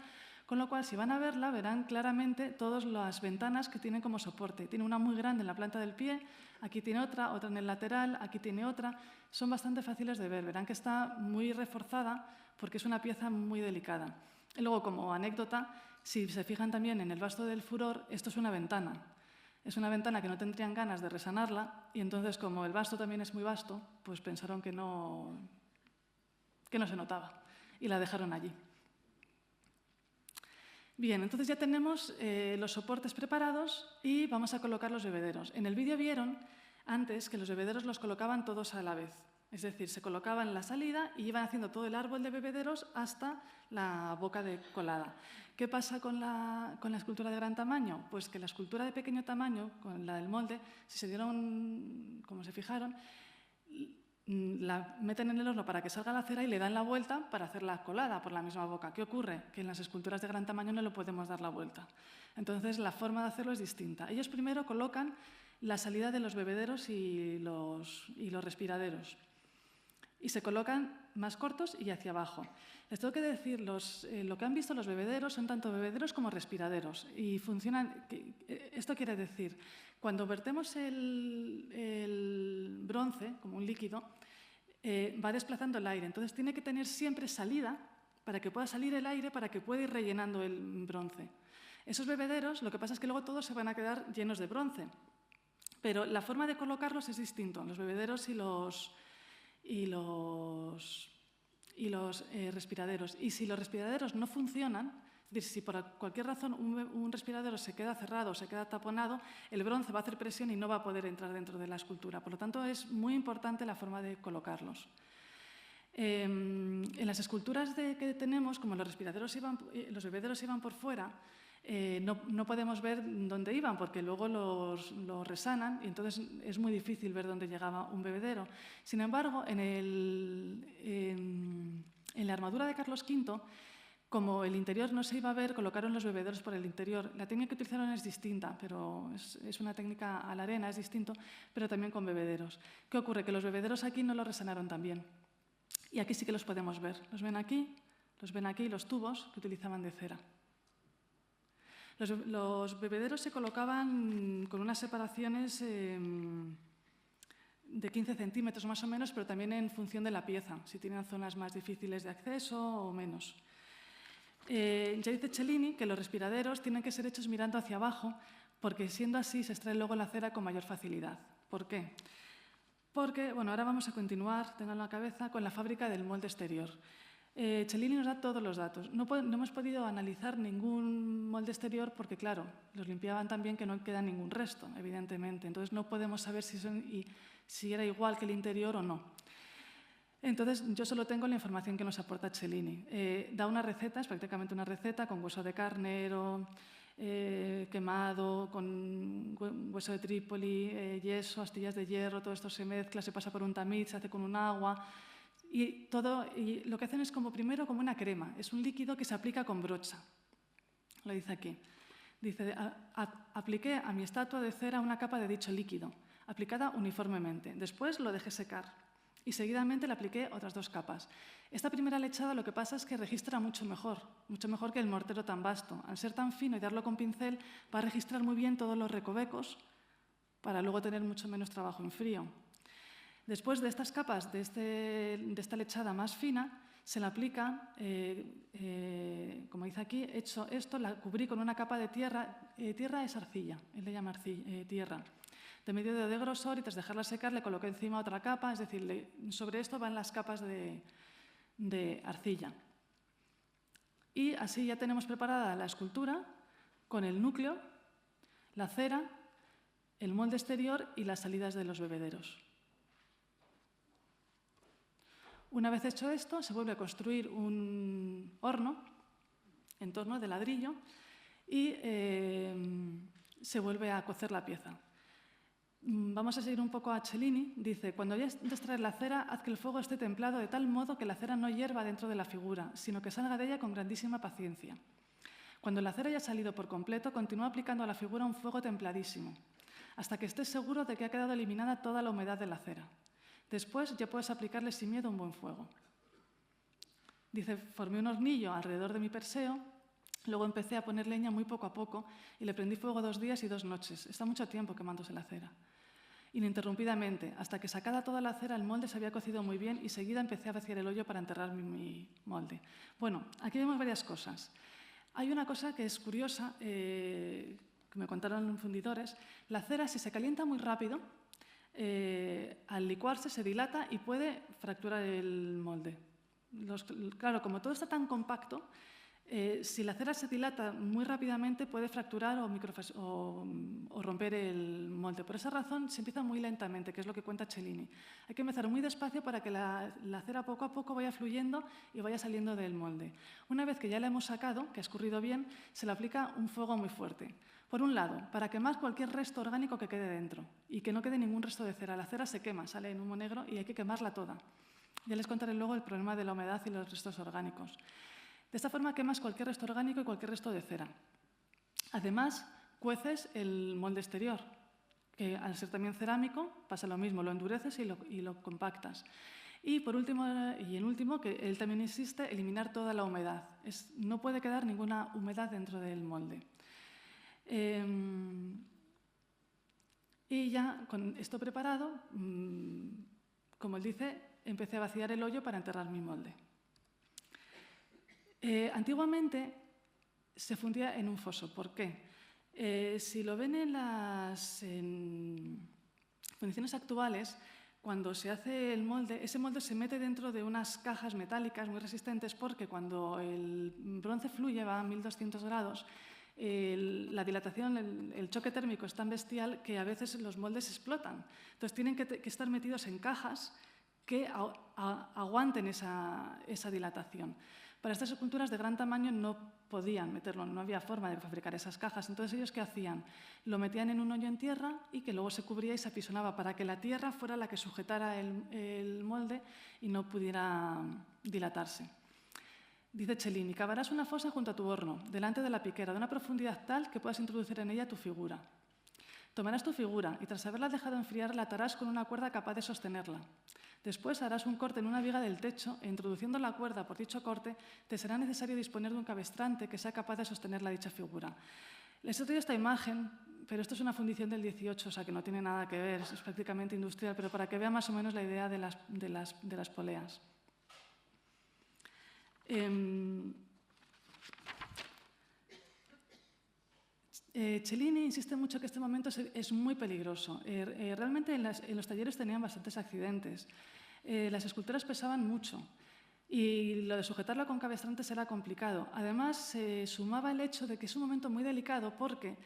Con lo cual, si van a verla, verán claramente todas las ventanas que tienen como soporte. Tiene una muy grande en la planta del pie, aquí tiene otra en el lateral, aquí tiene otra. Son bastante fáciles de ver. Verán que está muy reforzada porque es una pieza muy delicada. Y luego, como anécdota, si se fijan también en el basto del Furor, esto es una ventana. Es una ventana que no tendrían ganas de resanarla y entonces, como el basto también es muy vasto, pues pensaron que no se notaba y la dejaron allí. Bien, entonces ya tenemos los soportes preparados y vamos a colocar los bebederos. En el vídeo vieron antes que los bebederos los colocaban todos a la vez. Es decir, se colocaban en la salida y iban haciendo todo el árbol de bebederos hasta la boca de colada. ¿Qué pasa con la escultura de gran tamaño? Pues que la escultura de pequeño tamaño, con la del molde, si se dieron, como se fijaron, la meten en el horno para que salga la cera y le dan la vuelta para hacer la colada por la misma boca. ¿Qué ocurre? Que en las esculturas de gran tamaño no le podemos dar la vuelta. Entonces, la forma de hacerlo es distinta. Ellos primero colocan la salida de los bebederos y los respiraderos. Y se colocan más cortos y hacia abajo. Les tengo que decir, lo que han visto los bebederos son tanto bebederos como respiraderos. Y funcionan. Esto quiere decir, cuando vertemos el bronce, como un líquido, va desplazando el aire. Entonces tiene que tener siempre salida para que pueda salir el aire, para que pueda ir rellenando el bronce. Esos bebederos, lo que pasa es que luego todos se van a quedar llenos de bronce. Pero la forma de colocarlos es distinto, los bebederos y los respiraderos. Y si los respiraderos no funcionan, es decir, si por cualquier razón un respiradero se queda cerrado o se queda taponado, el bronce va a hacer presión y no va a poder entrar dentro de la escultura. Por lo tanto, es muy importante la forma de colocarlos. En las esculturas que tenemos, como los bebederos iban por fuera, no podemos ver dónde iban porque luego los resanan y entonces es muy difícil ver dónde llegaba un bebedero. Sin embargo, en la armadura de Carlos V, como el interior no se iba a ver, colocaron los bebederos por el interior. La técnica que utilizaron es distinta, pero es una técnica a la arena, es distinto, pero también con bebederos. ¿Qué ocurre? Que los bebederos aquí no los resanaron tan bien. Y aquí sí que los podemos ver. Los ven aquí, los tubos que utilizaban de cera. Los bebederos se colocaban con unas separaciones de 15 centímetros más o menos, pero también en función de la pieza, si tienen zonas más difíciles de acceso o menos. Ya dice Cellini que los respiraderos tienen que ser hechos mirando hacia abajo, porque siendo así se extrae luego la cera con mayor facilidad. ¿Por qué? Porque, bueno, ahora vamos a continuar, tengan en la cabeza, con la fábrica del molde exterior. Cellini nos da todos los datos. No hemos podido analizar ningún molde exterior porque, claro, los limpiaban tan bien que no queda ningún resto, evidentemente. Entonces no podemos saber si era igual que el interior o no. Entonces yo solo tengo la información que nos aporta Cellini. Da una receta, es prácticamente una receta con hueso de carnero, quemado, con hueso de Trípoli, yeso, astillas de hierro, todo esto se mezcla, se pasa por un tamiz, se hace con un agua. Y lo que hacen es primero como una crema. Es un líquido que se aplica con brocha. Lo dice aquí. Dice, apliqué a mi estatua de cera una capa de dicho líquido, aplicada uniformemente. Después lo dejé secar y seguidamente le apliqué otras 2 capas. Esta primera lechada lo que pasa es que registra mucho mejor que el mortero tan vasto. Al ser tan fino y darlo con pincel, va a registrar muy bien todos los recovecos para luego tener mucho menos trabajo en frío. Después de estas capas, de esta lechada más fina, se la aplica, como dice aquí, hecho esto, la cubrí con una capa de tierra. Tierra es arcilla, él le llama tierra. De medio dedo de grosor y tras dejarla secar le coloqué encima otra capa, es decir, sobre esto van las capas de arcilla. Y así ya tenemos preparada la escultura con el núcleo, la cera, el molde exterior y las salidas de los bebederos. Una vez hecho esto, se vuelve a construir un horno en torno de ladrillo y se vuelve a cocer la pieza. Vamos a seguir un poco a Cellini. Dice, cuando vayas a extraer la cera, haz que el fuego esté templado de tal modo que la cera no hierva dentro de la figura, sino que salga de ella con grandísima paciencia. Cuando la cera haya salido por completo, continúa aplicando a la figura un fuego templadísimo, hasta que estés seguro de que ha quedado eliminada toda la humedad de la cera. Después ya puedes aplicarle sin miedo un buen fuego. Dice, formé un hornillo alrededor de mi Perseo, luego empecé a poner leña muy poco a poco y le prendí fuego 2 días y 2 noches. Está mucho tiempo quemándose la cera. Ininterrumpidamente, hasta que sacada toda la cera, el molde se había cocido muy bien y seguida empecé a vaciar el hoyo para enterrar mi molde. Bueno, aquí vemos varias cosas. Hay una cosa que es curiosa, que me contaron los fundidores. La cera, si se calienta muy rápido, al licuarse se dilata y puede fracturar el molde. Claro, como todo está tan compacto, si la cera se dilata muy rápidamente puede fracturar o romper el molde. Por esa razón se empieza muy lentamente, que es lo que cuenta Cellini. Hay que empezar muy despacio para que la cera poco a poco vaya fluyendo y vaya saliendo del molde. Una vez que ya la hemos sacado, que ha escurrido bien, se le aplica un fuego muy fuerte. Por un lado, para quemar cualquier resto orgánico que quede dentro y que no quede ningún resto de cera. La cera se quema, sale en humo negro y hay que quemarla toda. Ya les contaré luego el problema de la humedad y los restos orgánicos. De esta forma quemas cualquier resto orgánico y cualquier resto de cera. Además, cueces el molde exterior, que al ser también cerámico pasa lo mismo, lo endureces y lo compactas. Y por último, y en último, que él también insiste, eliminar toda la humedad. No puede quedar ninguna humedad dentro del molde. Y ya con esto preparado, como él dice, empecé a vaciar el hoyo para enterrar mi molde. Antiguamente se fundía en un foso. ¿Por qué? Si lo ven en las fundiciones actuales, cuando se hace el molde, ese molde se mete dentro de unas cajas metálicas muy resistentes porque cuando el bronce fluye, va a 1200 grados, la dilatación, el choque térmico es tan bestial que a veces los moldes explotan. Entonces tienen que estar metidos en cajas que aguanten esa dilatación. Para estas esculturas de gran tamaño no podían meterlo, no había forma de fabricar esas cajas. Entonces, ¿ellos qué hacían? Lo metían en un hoyo en tierra y que luego se cubría y se apisonaba para que la tierra fuera la que sujetara el molde y no pudiera dilatarse. Dice Cellini, cavarás una fosa junto a tu horno, delante de la piquera, de una profundidad tal que puedas introducir en ella tu figura. Tomarás tu figura y tras haberla dejado enfriar la atarás con una cuerda capaz de sostenerla. Después harás un corte en una viga del techo e introduciendo la cuerda por dicho corte te será necesario disponer de un cabestrante que sea capaz de sostener la dicha figura. Les he traído esta imagen, pero esto es una fundición del 18, o sea que no tiene nada que ver, es prácticamente industrial, pero para que vean más o menos la idea de las poleas. Cellini insiste mucho que este momento es muy peligroso. Realmente en los talleres tenían bastantes accidentes. Las esculturas pesaban mucho y lo de sujetarla con cabestrantes era complicado. Además, se sumaba el hecho de que es un momento muy delicado porque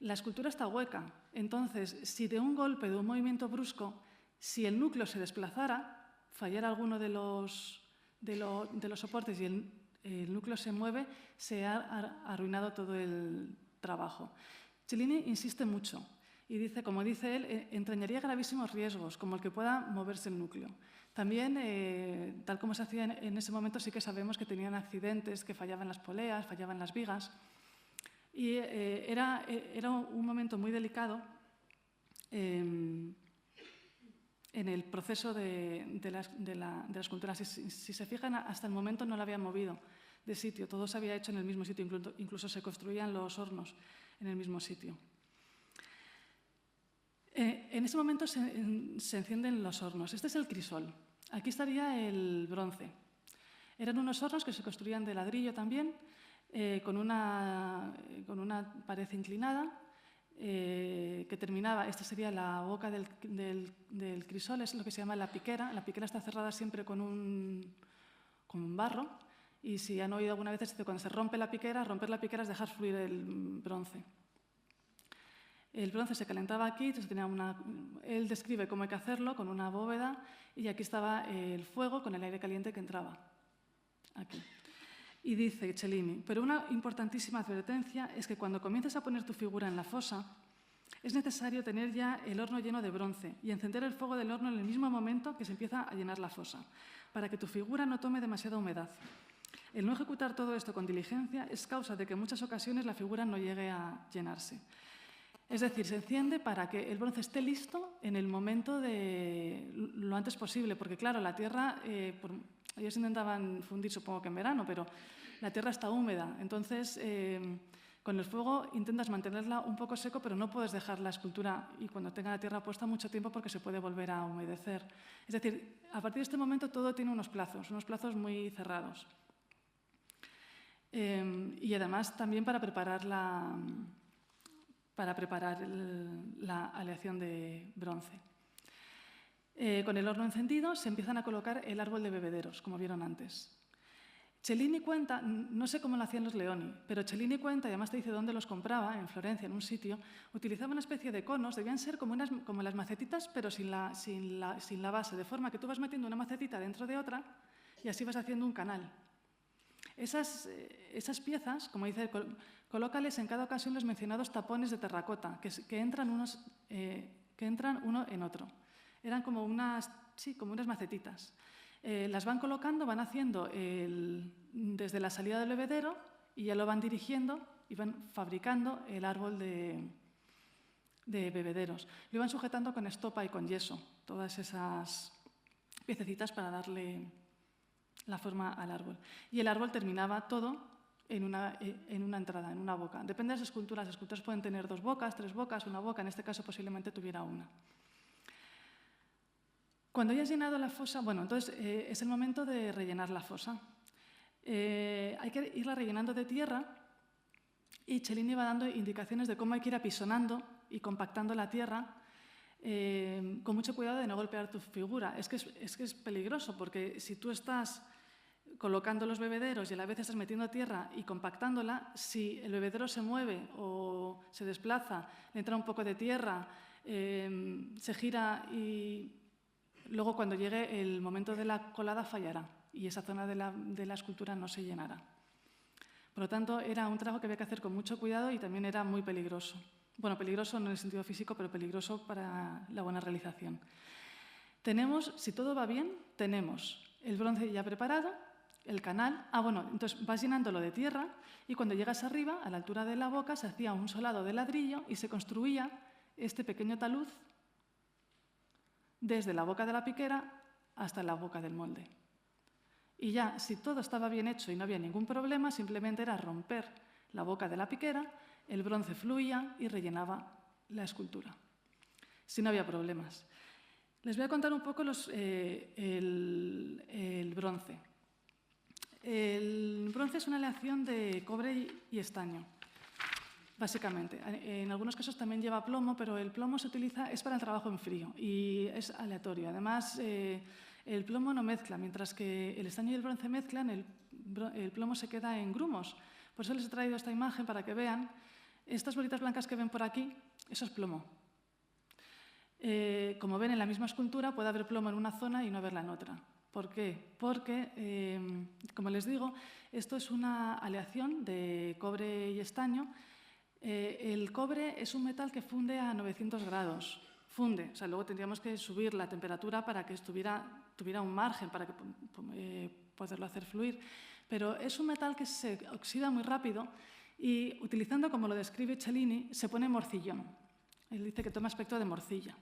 la escultura está hueca. Entonces, si de un golpe, de un movimiento brusco, si el núcleo se desplazara, fallara alguno de los soportes y el núcleo se mueve, se ha arruinado todo el trabajo. Cellini insiste mucho y dice, como dice él, entrañaría gravísimos riesgos, como el que pueda moverse el núcleo. También, tal como se hacía en ese momento, sí que sabemos que tenían accidentes, que fallaban las poleas, fallaban las vigas. Y era un momento muy delicado en el proceso de la escultura. Si se fijan, hasta el momento no la habían movido de sitio, todo se había hecho en el mismo sitio, incluso se construían los hornos en el mismo sitio. En ese momento se encienden los hornos. Este es el crisol. Aquí estaría el bronce. Eran unos hornos que se construían de ladrillo también, con una pared inclinada, que terminaba, esta sería la boca del crisol, es lo que se llama la piquera. La piquera está cerrada siempre con un barro Y si han oído alguna vez, cuando se rompe la piquera, romper la piquera es dejar fluir el bronce. El bronce se calentaba aquí, entonces él describe cómo hay que hacerlo con una bóveda y aquí estaba el fuego con el aire caliente que entraba aquí. Y dice Cellini, pero una importantísima advertencia es que cuando comiences a poner tu figura en la fosa, es necesario tener ya el horno lleno de bronce y encender el fuego del horno en el mismo momento que se empieza a llenar la fosa, para que tu figura no tome demasiada humedad. El no ejecutar todo esto con diligencia es causa de que en muchas ocasiones la figura no llegue a llenarse. Es decir, se enciende para que el bronce esté listo en el momento de lo antes posible, porque claro, la tierra, ellos intentaban fundir supongo que en verano, pero la tierra está húmeda, entonces con el fuego intentas mantenerla un poco seco, pero no puedes dejar la escultura y cuando tenga la tierra puesta mucho tiempo porque se puede volver a humedecer. Es decir, a partir de este momento todo tiene unos plazos muy cerrados. Y además también para preparar la aleación de bronce. Con el horno encendido se empiezan a colocar el árbol de bebederos, como vieron antes. Cellini cuenta, no sé cómo lo hacían los Leoni, pero Cellini cuenta, y además te dice dónde los compraba, en Florencia, en un sitio, utilizaba una especie de conos, debían ser como las macetitas, pero sin la base, de forma que tú vas metiendo una macetita dentro de otra y así vas haciendo un canal. Esas piezas, como dice, colócales en cada ocasión los mencionados tapones de terracota, que entran uno en otro. Eran como unas macetitas. Las van colocando, van haciendo desde la salida del bebedero y ya lo van dirigiendo y van fabricando el árbol de bebederos. Lo iban sujetando con estopa y con yeso, todas esas piececitas para darle la forma al árbol. Y el árbol terminaba todo en una entrada, en una boca. Depende de las esculturas. Las esculturas pueden tener 2 bocas, 3 bocas, una boca. En este caso posiblemente tuviera una. Cuando hayas llenado la fosa, bueno, entonces es el momento de rellenar la fosa. Hay que irla rellenando de tierra y Cellini va dando indicaciones de cómo hay que ir apisonando y compactando la tierra con mucho cuidado de no golpear tu figura. Es que es peligroso porque si tú estás colocando los bebederos y a la vez estás metiendo tierra y compactándola, si el bebedero se mueve o se desplaza, le entra un poco de tierra, se gira y luego cuando llegue el momento de la colada fallará y esa zona de la escultura no se llenará. Por lo tanto, era un trabajo que había que hacer con mucho cuidado y también era muy peligroso. Bueno, peligroso no en el sentido físico, pero peligroso para la buena realización. Si todo va bien, tenemos el bronce ya preparado, el canal. Entonces vas llenándolo de tierra y cuando llegas arriba, a la altura de la boca, se hacía un solado de ladrillo y se construía este pequeño talud desde la boca de la piquera hasta la boca del molde. Y ya, si todo estaba bien hecho y no había ningún problema, simplemente era romper la boca de la piquera, el bronce fluía y rellenaba la escultura, si no había problemas. Les voy a contar un poco el bronce. El bronce es una aleación de cobre y estaño, básicamente. En algunos casos también lleva plomo, pero el plomo es para el trabajo en frío y es aleatorio. Además, el plomo no mezcla, mientras que el estaño y el bronce mezclan, el plomo se queda en grumos. Por eso les he traído esta imagen para que vean. Estas bolitas blancas que ven por aquí, eso es plomo. Como ven, en la misma escultura puede haber plomo en una zona y no haberla en otra. ¿Por qué? Porque, como les digo, esto es una aleación de cobre y estaño. El cobre es un metal que funde a 900 grados. Funde, o sea, luego tendríamos que subir la temperatura para que tuviera un margen para poderlo hacer fluir. Pero es un metal que se oxida muy rápido y utilizando, como lo describe Cellini, se pone morcillón. Él dice que toma aspecto de morcilla.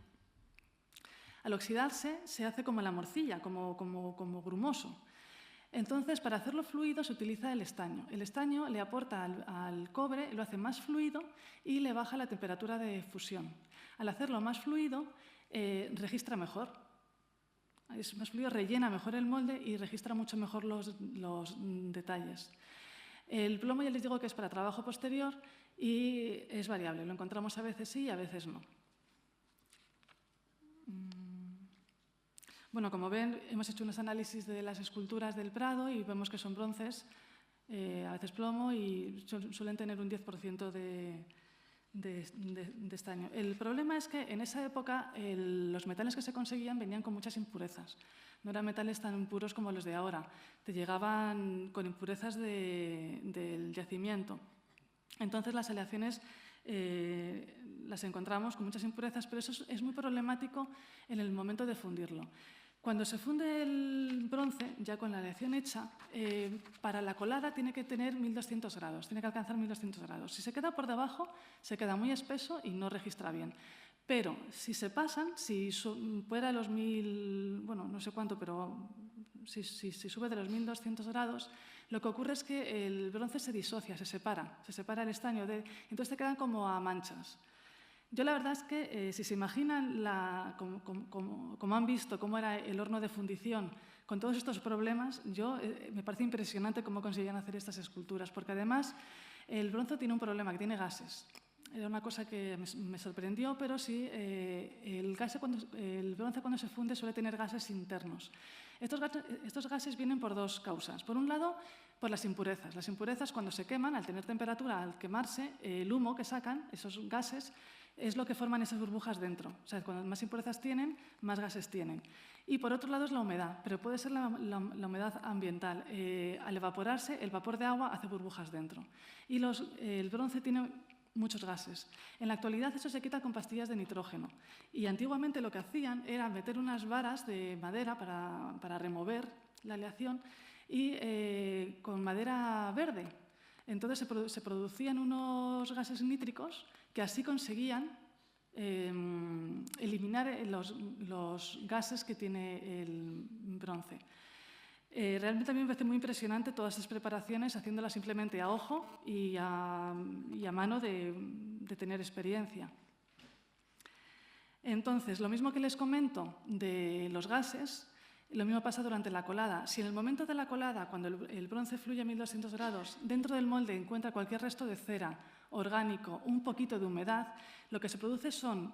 Al oxidarse se hace como la morcilla, como grumoso. Entonces, para hacerlo fluido se utiliza el estaño. El estaño le aporta al cobre, lo hace más fluido y le baja la temperatura de fusión. Al hacerlo más fluido, registra mejor. Es más fluido, rellena mejor el molde y registra mucho mejor los detalles. El plomo ya les digo que es para trabajo posterior y es variable. Lo encontramos a veces sí y a veces no. Bueno, como ven, hemos hecho unos análisis de las esculturas del Prado y vemos que son bronces, a veces plomo, y suelen tener un 10% de estaño. El problema es que en esa época los metales que se conseguían venían con muchas impurezas. No eran metales tan puros como los de ahora. Te llegaban con impurezas del yacimiento. Entonces las aleaciones las encontramos con muchas impurezas, pero eso es muy problemático en el momento de fundirlo. Cuando se funde el bronce, ya con la aleación hecha, para la colada tiene que tener 1200 grados, tiene que alcanzar 1200 grados. Si se queda por debajo, se queda muy espeso y no registra bien. Pero si se pasan, si fuera los 1000, bueno, no sé cuánto, pero si sube de los 1200 grados, lo que ocurre es que el bronce se disocia, se separa el estaño, entonces te quedan como a manchas. Yo la verdad es que si se imaginan, como han visto, cómo era el horno de fundición con todos estos problemas, me parece impresionante cómo conseguían hacer estas esculturas, porque además el bronce tiene un problema, que tiene gases. Era una cosa que me sorprendió, pero sí, el bronce cuando se funde suele tener gases internos. Estos gases vienen por dos causas. Por un lado, por las impurezas. Las impurezas, cuando se queman, al tener temperatura, al quemarse, el humo que sacan, esos gases, es lo que forman esas burbujas dentro. O sea, cuando más impurezas tienen, más gases tienen. Y por otro lado es la humedad, pero puede ser la humedad ambiental. Al evaporarse, el vapor de agua hace burbujas dentro. Y el bronce tiene muchos gases. En la actualidad eso se quita con pastillas de nitrógeno. Y antiguamente lo que hacían era meter unas varas de madera para remover la aleación y con madera verde. Entonces se producían unos gases nítricos que así conseguían eliminar los gases que tiene el bronce. Realmente a mí me parece muy impresionante todas estas preparaciones, haciéndolas simplemente a ojo y a mano de tener experiencia. Entonces, lo mismo que les comento de los gases, lo mismo pasa durante la colada. Si en el momento de la colada, cuando el bronce fluye a 1200 grados, dentro del molde encuentra cualquier resto de cera, orgánico, un poquito de humedad, lo que se produce son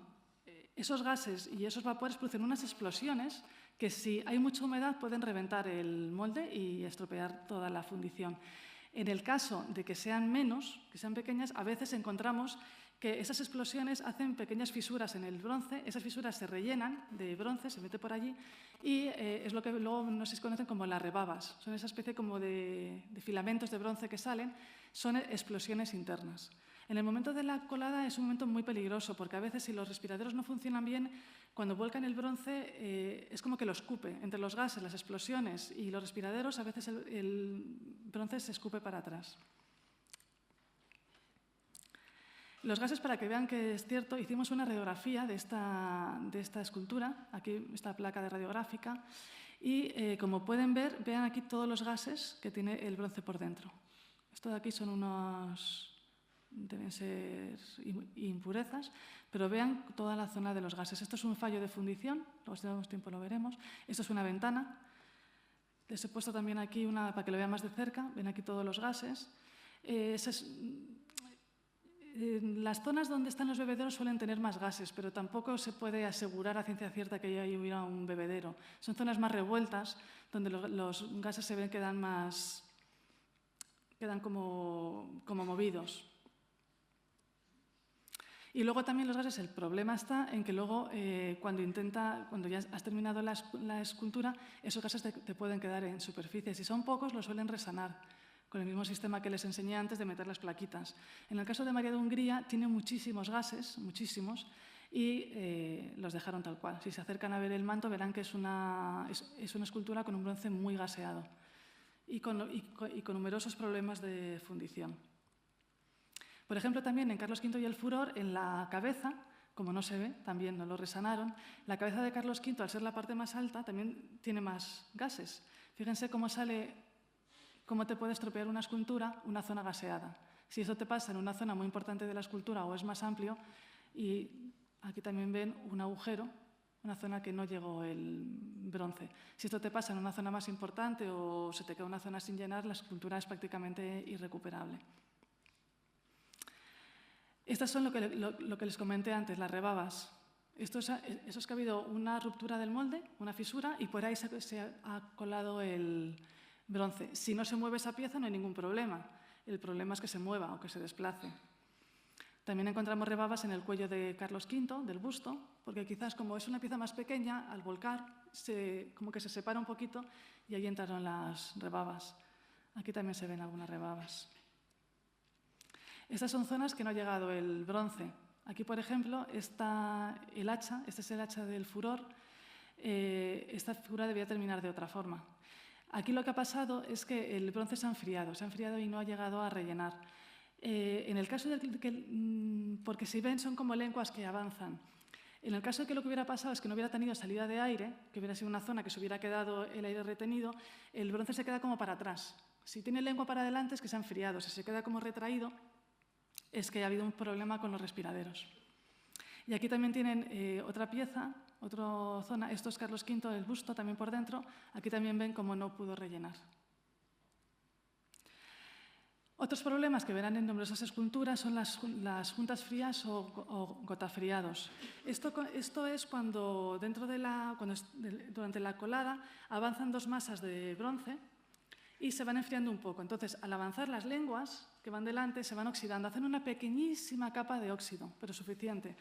esos gases y esos vapores producen unas explosiones que si hay mucha humedad pueden reventar el molde y estropear toda la fundición. En el caso de que sean menos, que sean pequeñas, a veces encontramos que esas explosiones hacen pequeñas fisuras en el bronce, esas fisuras se rellenan de bronce, se mete por allí y es lo que luego no se conocen como las rebabas. Son esa especie como de filamentos de bronce que salen, son explosiones internas. En el momento de la colada es un momento muy peligroso porque a veces si los respiraderos no funcionan bien, cuando vuelcan el bronce es como que lo escupe. Entre los gases, las explosiones y los respiraderos a veces el bronce se escupe para atrás. Los gases, para que vean que es cierto, hicimos una radiografía de esta escultura, aquí esta placa de radiográfica, y como pueden ver, vean aquí todos los gases que tiene el bronce por dentro. Esto de aquí son deben ser impurezas, pero vean toda la zona de los gases. Esto es un fallo de fundición, luego si tenemos tiempo lo veremos. Esto es una ventana. Les he puesto también aquí una para que lo vean más de cerca. Ven aquí todos los gases. Las zonas donde están los bebederos suelen tener más gases, pero tampoco se puede asegurar a ciencia cierta que ahí hubiera un bebedero. Son zonas más revueltas, donde los gases se ven quedan como movidos. Y luego también los gases, el problema está en que luego cuando ya has terminado la escultura, esos gases te pueden quedar en superficie. Si son pocos, los suelen resanar con el mismo sistema que les enseñé antes de meter las plaquitas. En el caso de María de Hungría, tiene muchísimos gases, muchísimos, y los dejaron tal cual. Si se acercan a ver el manto, verán que es una escultura con un bronce muy gaseado y con numerosos problemas de fundición. Por ejemplo, también en Carlos V y el Furor, en la cabeza, como no se ve, también no lo resanaron, la cabeza de Carlos V, al ser la parte más alta, también tiene más gases. Fíjense cómo te puede estropear una escultura una zona gaseada. Si eso te pasa en una zona muy importante de la escultura o es más amplio, y aquí también ven un agujero, una zona que no llegó el bronce. Si esto te pasa en una zona más importante o se te queda una zona sin llenar, la escultura es prácticamente irrecuperable. Estas son lo que les comenté antes, las rebabas. Eso es que ha habido una ruptura del molde, una fisura, y por ahí se ha colado el bronce. Si no se mueve esa pieza no hay ningún problema. El problema es que se mueva o que se desplace. También encontramos rebabas en el cuello de Carlos V, del busto, porque quizás como es una pieza más pequeña, al volcar, como que se separa un poquito y ahí entraron las rebabas. Aquí también se ven algunas rebabas. Estas son zonas que no ha llegado el bronce. Aquí, por ejemplo, está el hacha, este es el hacha del furor. Esta figura debía terminar de otra forma. Aquí lo que ha pasado es que el bronce se ha enfriado y no ha llegado a rellenar. En el caso de que, porque si ven son como lenguas que avanzan. En el caso de que lo que hubiera pasado es que no hubiera tenido salida de aire, que hubiera sido una zona que se hubiera quedado el aire retenido, el bronce se queda como para atrás. Si tiene lengua para adelante es que se ha enfriado, si se queda como retraído es que ha habido un problema con los respiraderos. Y aquí también tienen otra pieza, otra zona, esto es Carlos V, el busto también por dentro, aquí también ven cómo no pudo rellenar. Otros problemas que verán en numerosas esculturas son las juntas frías o gotafriados. Esto es cuando, durante la colada avanzan dos masas de bronce y se van enfriando un poco. Entonces, al avanzar las lenguas que van delante se van oxidando, hacen una pequeñísima capa de óxido, pero suficiente.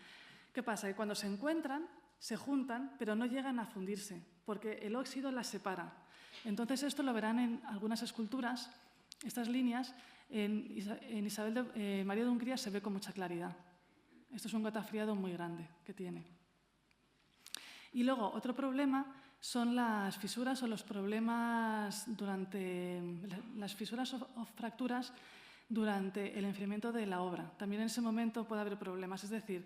¿Qué pasa? Que cuando se encuentran, se juntan, pero no llegan a fundirse, porque el óxido las separa. Entonces, esto lo verán en algunas esculturas, estas líneas. En María de Hungría se ve con mucha claridad. Esto es un gotafriado muy grande que tiene. Y luego, otro problema son las fisuras o los problemas las fisuras o fracturas durante el enfriamiento de la obra. También en ese momento puede haber problemas. Es decir,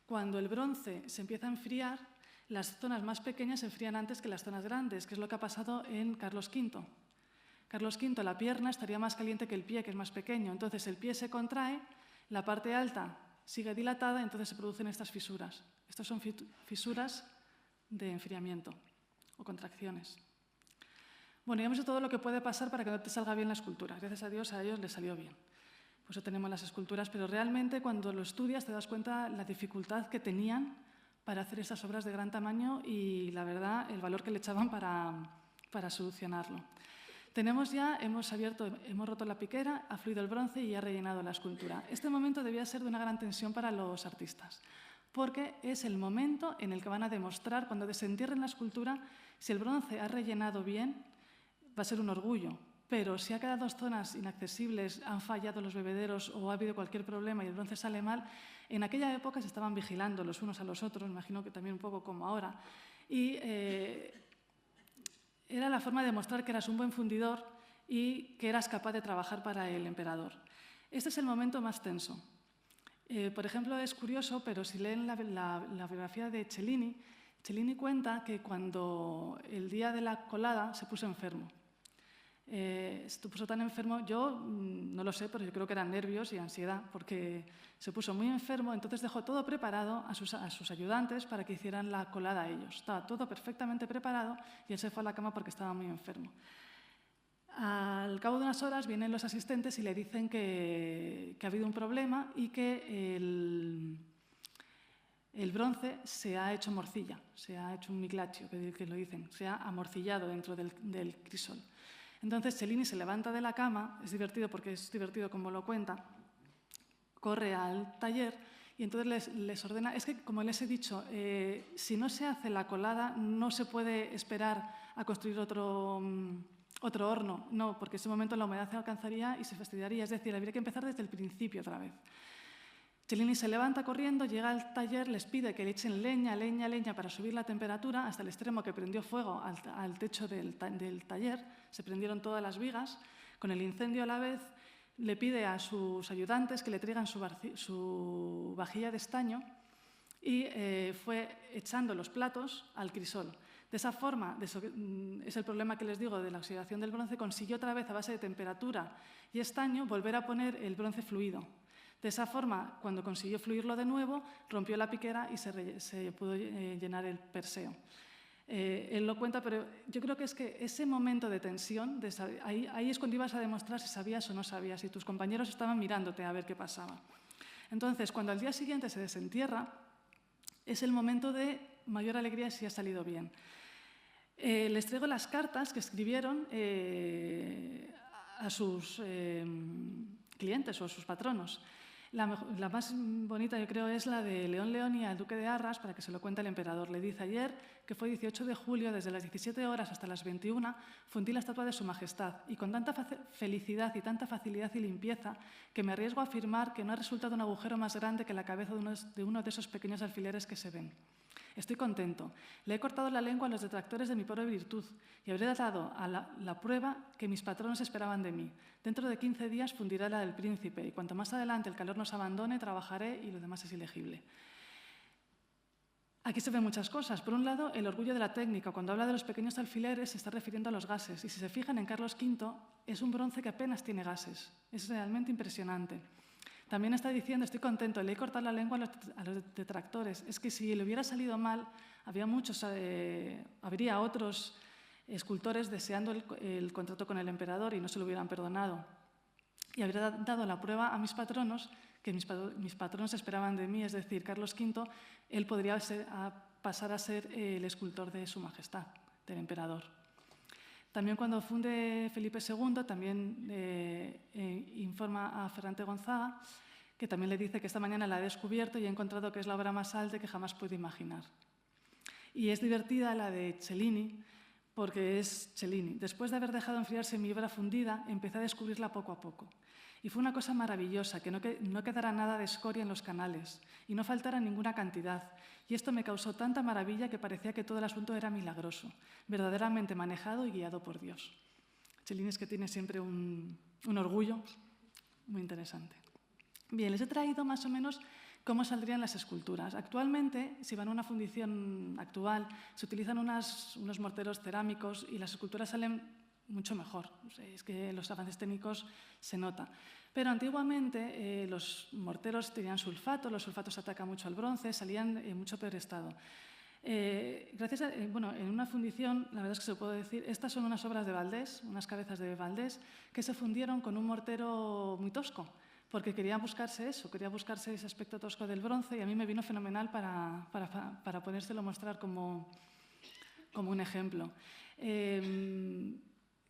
cuando el bronce se empieza a enfriar, las zonas más pequeñas se enfrían antes que las zonas grandes, que es lo que ha pasado en Carlos V. Carlos V, la pierna estaría más caliente que el pie, que es más pequeño. Entonces, el pie se contrae, la parte alta sigue dilatada, entonces se producen estas fisuras. Estas son fisuras de enfriamiento o contracciones. Bueno, ya hemos visto todo lo que puede pasar para que no te salga bien la escultura. Gracias a Dios, a ellos les salió bien. Por eso tenemos las esculturas, pero realmente cuando lo estudias te das cuenta la dificultad que tenían para hacer esas obras de gran tamaño y, la verdad, el valor que le echaban para solucionarlo. Hemos roto la piquera, ha fluido el bronce y ha rellenado la escultura. Este momento debía ser de una gran tensión para los artistas, porque es el momento en el que van a demostrar, cuando desentierren la escultura, si el bronce ha rellenado bien, va a ser un orgullo, pero si ha quedado zonas inaccesibles, han fallado los bebederos o ha habido cualquier problema y el bronce sale mal, en aquella época se estaban vigilando los unos a los otros, imagino que también un poco como ahora, y era la forma de demostrar que eras un buen fundidor y que eras capaz de trabajar para el emperador. Este es el momento más tenso. Por ejemplo, es curioso, pero si leen la biografía de Cellini, Cellini cuenta que cuando el día de la colada se puso enfermo. Se puso tan enfermo, yo no lo sé, pero yo creo que eran nervios y ansiedad, porque se puso muy enfermo, entonces dejó todo preparado a sus ayudantes para que hicieran la colada a ellos. Estaba todo perfectamente preparado y él se fue a la cama porque estaba muy enfermo. Al cabo de unas horas vienen los asistentes y le dicen que ha habido un problema y que el bronce se ha hecho morcilla, se ha hecho un miclaccio, que lo dicen, se ha amorcillado dentro del crisol. Entonces Cellini se levanta de la cama, es divertido porque es divertido como lo cuenta, corre al taller y entonces les ordena, es que como les he dicho, si no se hace la colada no se puede esperar a construir otro horno, no, porque en ese momento la humedad se alcanzaría y se fastidiaría, es decir, habría que empezar desde el principio otra vez. Cellini se levanta corriendo, llega al taller, les pide que le echen leña para subir la temperatura hasta el extremo que prendió fuego al techo del taller, se prendieron todas las vigas, con el incendio a la vez, le pide a sus ayudantes que le traigan su vajilla de estaño y fue echando los platos al crisol. De esa forma, es el problema que les digo de la oxidación del bronce, consiguió otra vez a base de temperatura y estaño volver a poner el bronce fluido. De esa forma, cuando consiguió fluirlo de nuevo, rompió la piquera y se pudo llenar el perseo. Él lo cuenta, pero yo creo que es que ese momento de tensión, ahí es cuando ibas a demostrar si sabías o no sabías, si tus compañeros estaban mirándote a ver qué pasaba. Entonces, cuando al día siguiente se desentierra, es el momento de mayor alegría si ha salido bien. Les traigo las cartas que escribieron a sus clientes o a sus patronos. La más bonita, yo creo, es la de León Leoni al duque de Arras, para que se lo cuente el emperador. Le dice: ayer, que fue 18 de julio, desde las 17 horas hasta las 21, fundí la estatua de su majestad, y con tanta felicidad y tanta facilidad y limpieza que me arriesgo a afirmar que no ha resultado un agujero más grande que la cabeza de uno de esos pequeños alfileres que se ven. Estoy contento. Le he cortado la lengua a los detractores de mi pobre virtud y habré dado a la prueba que mis patronos esperaban de mí. Dentro de 15 días fundiré la del príncipe, y cuanto más adelante el calor nos abandone, trabajaré y lo demás es ilegible. Aquí se ven muchas cosas. Por un lado, el orgullo de la técnica. Cuando habla de los pequeños alfileres, se está refiriendo a los gases. Y si se fijan en Carlos V, es un bronce que apenas tiene gases. Es realmente impresionante. También está diciendo: estoy contento, le he cortado la lengua a los detractores. Es que si le hubiera salido mal, habría otros escultores deseando el contrato con el emperador y no se lo hubieran perdonado. Y habría dado la prueba a mis patronos que mis patronos esperaban de mí, es decir, Carlos V, él podría pasar a ser el escultor de su majestad, del emperador. También cuando funde Felipe II, también informa a Ferrante Gonzaga, que también le dice que esta mañana la he descubierto y he encontrado que es la obra más alta que jamás pude imaginar. Y es divertida la de Cellini, porque es Cellini. Después de haber dejado enfriarse mi obra fundida, empecé a descubrirla poco a poco. Y fue una cosa maravillosa, que no quedara nada de escoria en los canales y no faltara ninguna cantidad. Y esto me causó tanta maravilla que parecía que todo el asunto era milagroso, verdaderamente manejado y guiado por Dios. Cellini es que tiene siempre un orgullo muy interesante. Bien, les he traído más o menos cómo saldrían las esculturas. Actualmente, si van a una fundición actual, se utilizan unos morteros cerámicos y las esculturas salen mucho mejor. Es que los avances técnicos se nota. Pero antiguamente los morteros tenían sulfato, los sulfatos atacan mucho al bronce, salían en mucho peor estado. En una fundición, la verdad es que se lo puedo decir, estas son unas obras de Valdés, unas cabezas de Valdés, que se fundieron con un mortero muy tosco, porque quería buscarse ese aspecto tosco del bronce, y a mí me vino fenomenal para podérselo mostrar como un ejemplo.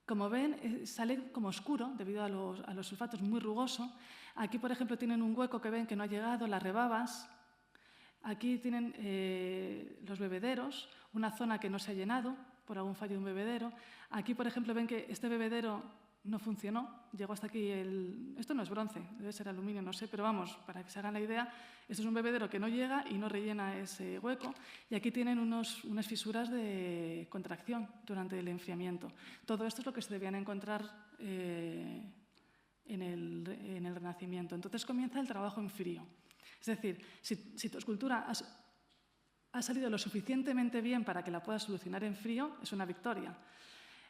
Como ven, sale como oscuro debido a los sulfatos, muy rugoso. Aquí, por ejemplo, tienen un hueco que ven que no ha llegado, las rebabas. Aquí tienen los bebederos, una zona que no se ha llenado por algún fallo de un bebedero. Aquí, por ejemplo, ven que este bebedero no funcionó, llegó hasta aquí esto no es bronce, debe ser aluminio, no sé, pero vamos, para que se hagan la idea, esto es un bebedero que no llega y no rellena ese hueco, y aquí tienen unas fisuras de contracción durante el enfriamiento. Todo esto es lo que se debían encontrar en el Renacimiento. Entonces comienza el trabajo en frío. Es decir, si tu escultura ha salido lo suficientemente bien para que la puedas solucionar en frío, es una victoria.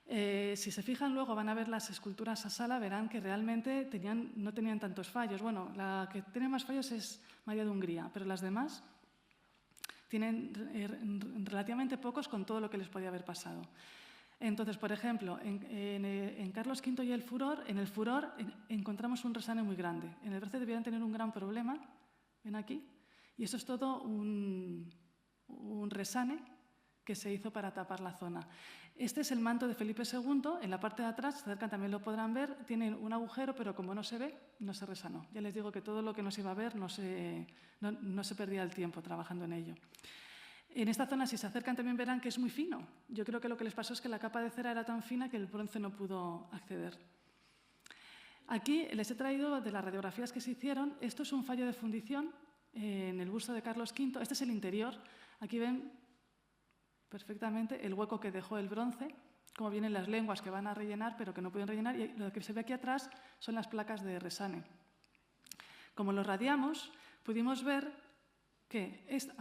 Si se fijan luego, van a ver las esculturas a sala, verán que realmente no tenían tantos fallos. Bueno, la que tiene más fallos es María de Hungría, pero las demás tienen relativamente pocos con todo lo que les podía haber pasado. Entonces, por ejemplo, en Carlos V y en el Furor encontramos un resane muy grande. En el bronce debían tener un gran problema, ven aquí, y eso es todo un resane que se hizo para tapar la zona. Este es el manto de Felipe II, en la parte de atrás, se acercan, también lo podrán ver, tiene un agujero, pero como no se ve, no se resanó. Ya les digo que todo lo que no se iba a ver no se perdía el tiempo trabajando en ello. En esta zona, si se acercan, también verán que es muy fino. Yo creo que lo que les pasó es que la capa de cera era tan fina que el bronce no pudo acceder. Aquí les he traído de las radiografías que se hicieron. Esto es un fallo de fundición en el busto de Carlos V. Este es el interior. Aquí ven perfectamente el hueco que dejó el bronce, como vienen las lenguas que van a rellenar, pero que no pueden rellenar, y lo que se ve aquí atrás son las placas de resane. Como lo radiamos, pudimos ver que esto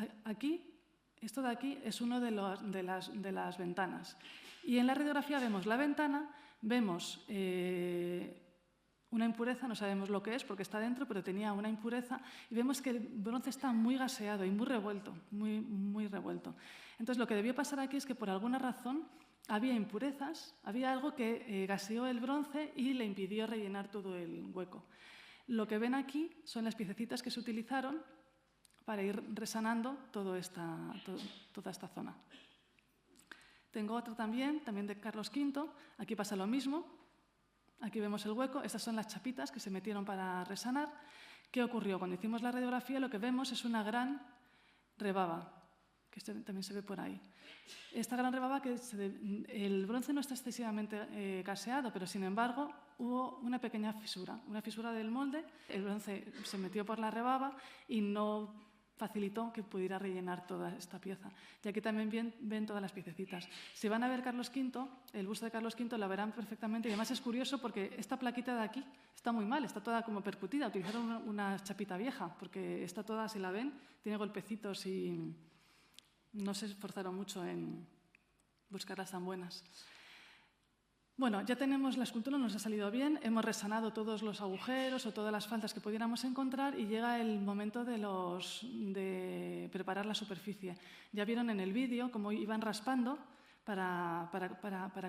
de aquí es una de las ventanas. Y en la radiografía vemos la ventana, vemos una impureza, no sabemos lo que es porque está dentro, pero tenía una impureza, y vemos que el bronce está muy gaseado y muy revuelto, muy revuelto. Entonces, lo que debió pasar aquí es que por alguna razón había impurezas, había algo que gaseó el bronce y le impidió rellenar todo el hueco. Lo que ven aquí son las piececitas que se utilizaron para ir resanando toda esta zona. Tengo otro también de Carlos V. Aquí pasa lo mismo. Aquí vemos el hueco. Estas son las chapitas que se metieron para resanar. ¿Qué ocurrió? Cuando hicimos la radiografía, lo que vemos es una gran rebaba, que también se ve por ahí. Esta gran rebaba, el bronce no está excesivamente gaseado, pero sin embargo hubo una pequeña fisura del molde. El bronce se metió por la rebaba y no facilitó que pudiera rellenar toda esta pieza. Y aquí también ven todas las piececitas. Si van a ver Carlos V, el busto de Carlos V, lo verán perfectamente. Y además es curioso porque esta plaquita de aquí está muy mal, está toda como percutida. Utilizaron una chapita vieja, porque está toda, si la ven, tiene golpecitos y no se esforzaron mucho en buscarlas tan buenas. Bueno, ya tenemos la escultura, nos ha salido bien, hemos resanado todos los agujeros o todas las faltas que pudiéramos encontrar y llega el momento de preparar la superficie. Ya vieron en el vídeo cómo iban raspando para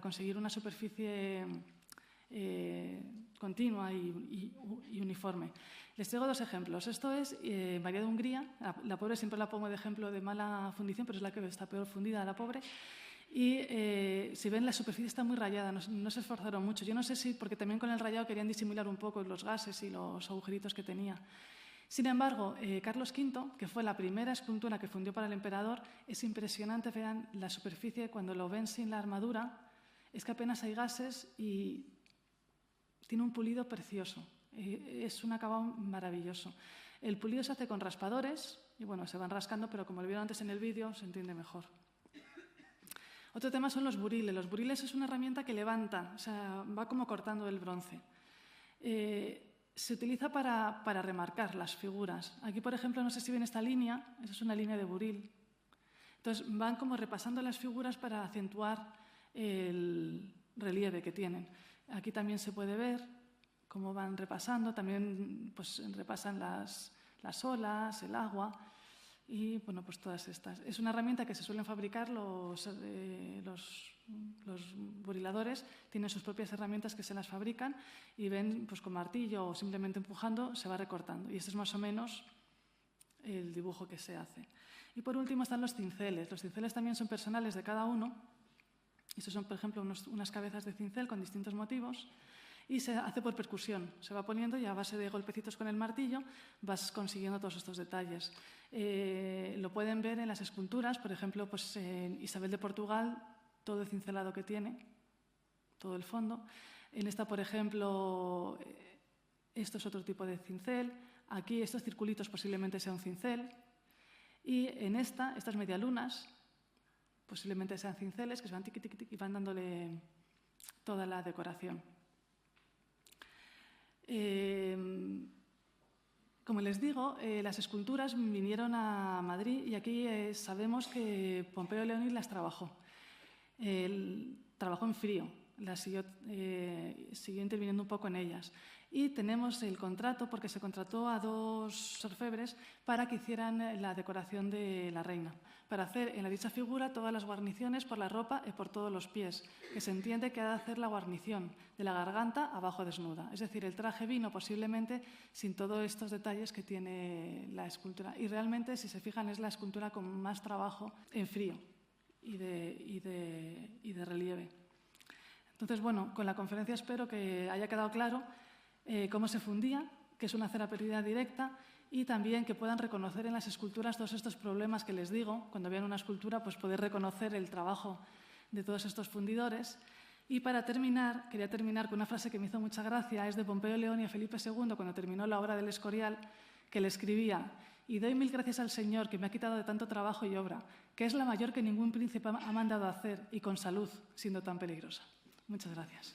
conseguir una superficie continua y uniforme. Les traigo dos ejemplos. Esto es María de Hungría. La pobre siempre la pongo de ejemplo de mala fundición, pero es la que está peor fundida, la pobre. Y si ven, la superficie está muy rayada, no se esforzaron mucho. Yo no sé si porque también con el rayado querían disimular un poco los gases y los agujeritos que tenía. Sin embargo, Carlos V, que fue la primera escultura que fundió para el emperador, es impresionante. Vean la superficie, cuando lo ven sin la armadura, es que apenas hay gases y tiene un pulido precioso. Es un acabado maravilloso. El pulido se hace con raspadores y bueno, se van rascando, pero como lo vieron antes en el vídeo, se entiende mejor. Otro tema son los buriles. Los buriles es una herramienta que levanta, o sea, va como cortando el bronce. Se utiliza para remarcar las figuras. Aquí, por ejemplo, no sé si ven esta línea, esa es una línea de buril. Entonces, van como repasando las figuras para acentuar el relieve que tienen. Aquí también se puede ver cómo van repasando, también pues, repasan las olas, el agua. Y bueno, pues todas estas. Es una herramienta que se suelen fabricar los buriladores, tienen sus propias herramientas que se las fabrican y ven pues con martillo o simplemente empujando se va recortando. Y este es más o menos el dibujo que se hace. Y por último están los cinceles. Los cinceles también son personales de cada uno. Estos son, por ejemplo, unas cabezas de cincel con distintos motivos. Y se hace por percusión, se va poniendo y a base de golpecitos con el martillo vas consiguiendo todos estos detalles. Lo pueden ver en las esculturas, por ejemplo, pues en Isabel de Portugal, todo el cincelado que tiene, todo el fondo. En esta, por ejemplo, esto es otro tipo de cincel. Aquí estos circulitos posiblemente sea un cincel. Y en estas medialunas, posiblemente sean cinceles que se van tiqui, tiqui, tiqui, y van dándole toda la decoración. Como les digo, las esculturas vinieron a Madrid y aquí sabemos que Pompeo Leoni las trabajó. Trabajó en frío, siguió interviniendo un poco en ellas. Y tenemos el contrato, porque se contrató a 2 orfebres para que hicieran la decoración de la reina, para hacer en la dicha figura todas las guarniciones por la ropa y por todos los pies, que se entiende que ha de hacer la guarnición de la garganta abajo desnuda. Es decir, el traje vino posiblemente sin todos estos detalles que tiene la escultura. Y realmente, si se fijan, es la escultura con más trabajo en frío y de relieve. Entonces, bueno, con la conferencia espero que haya quedado claro cómo se fundía, que es una cera perdida directa, y también que puedan reconocer en las esculturas todos estos problemas que les digo. Cuando vean una escultura, pues poder reconocer el trabajo de todos estos fundidores. Y para terminar, quería terminar con una frase que me hizo mucha gracia, es de Pompeo Leoni a Felipe II, cuando terminó la obra del Escorial, que le escribía: «Y doy 1000 gracias al Señor que me ha quitado de tanto trabajo y obra, que es la mayor que ningún príncipe ha mandado hacer, y con salud, siendo tan peligrosa». Muchas gracias.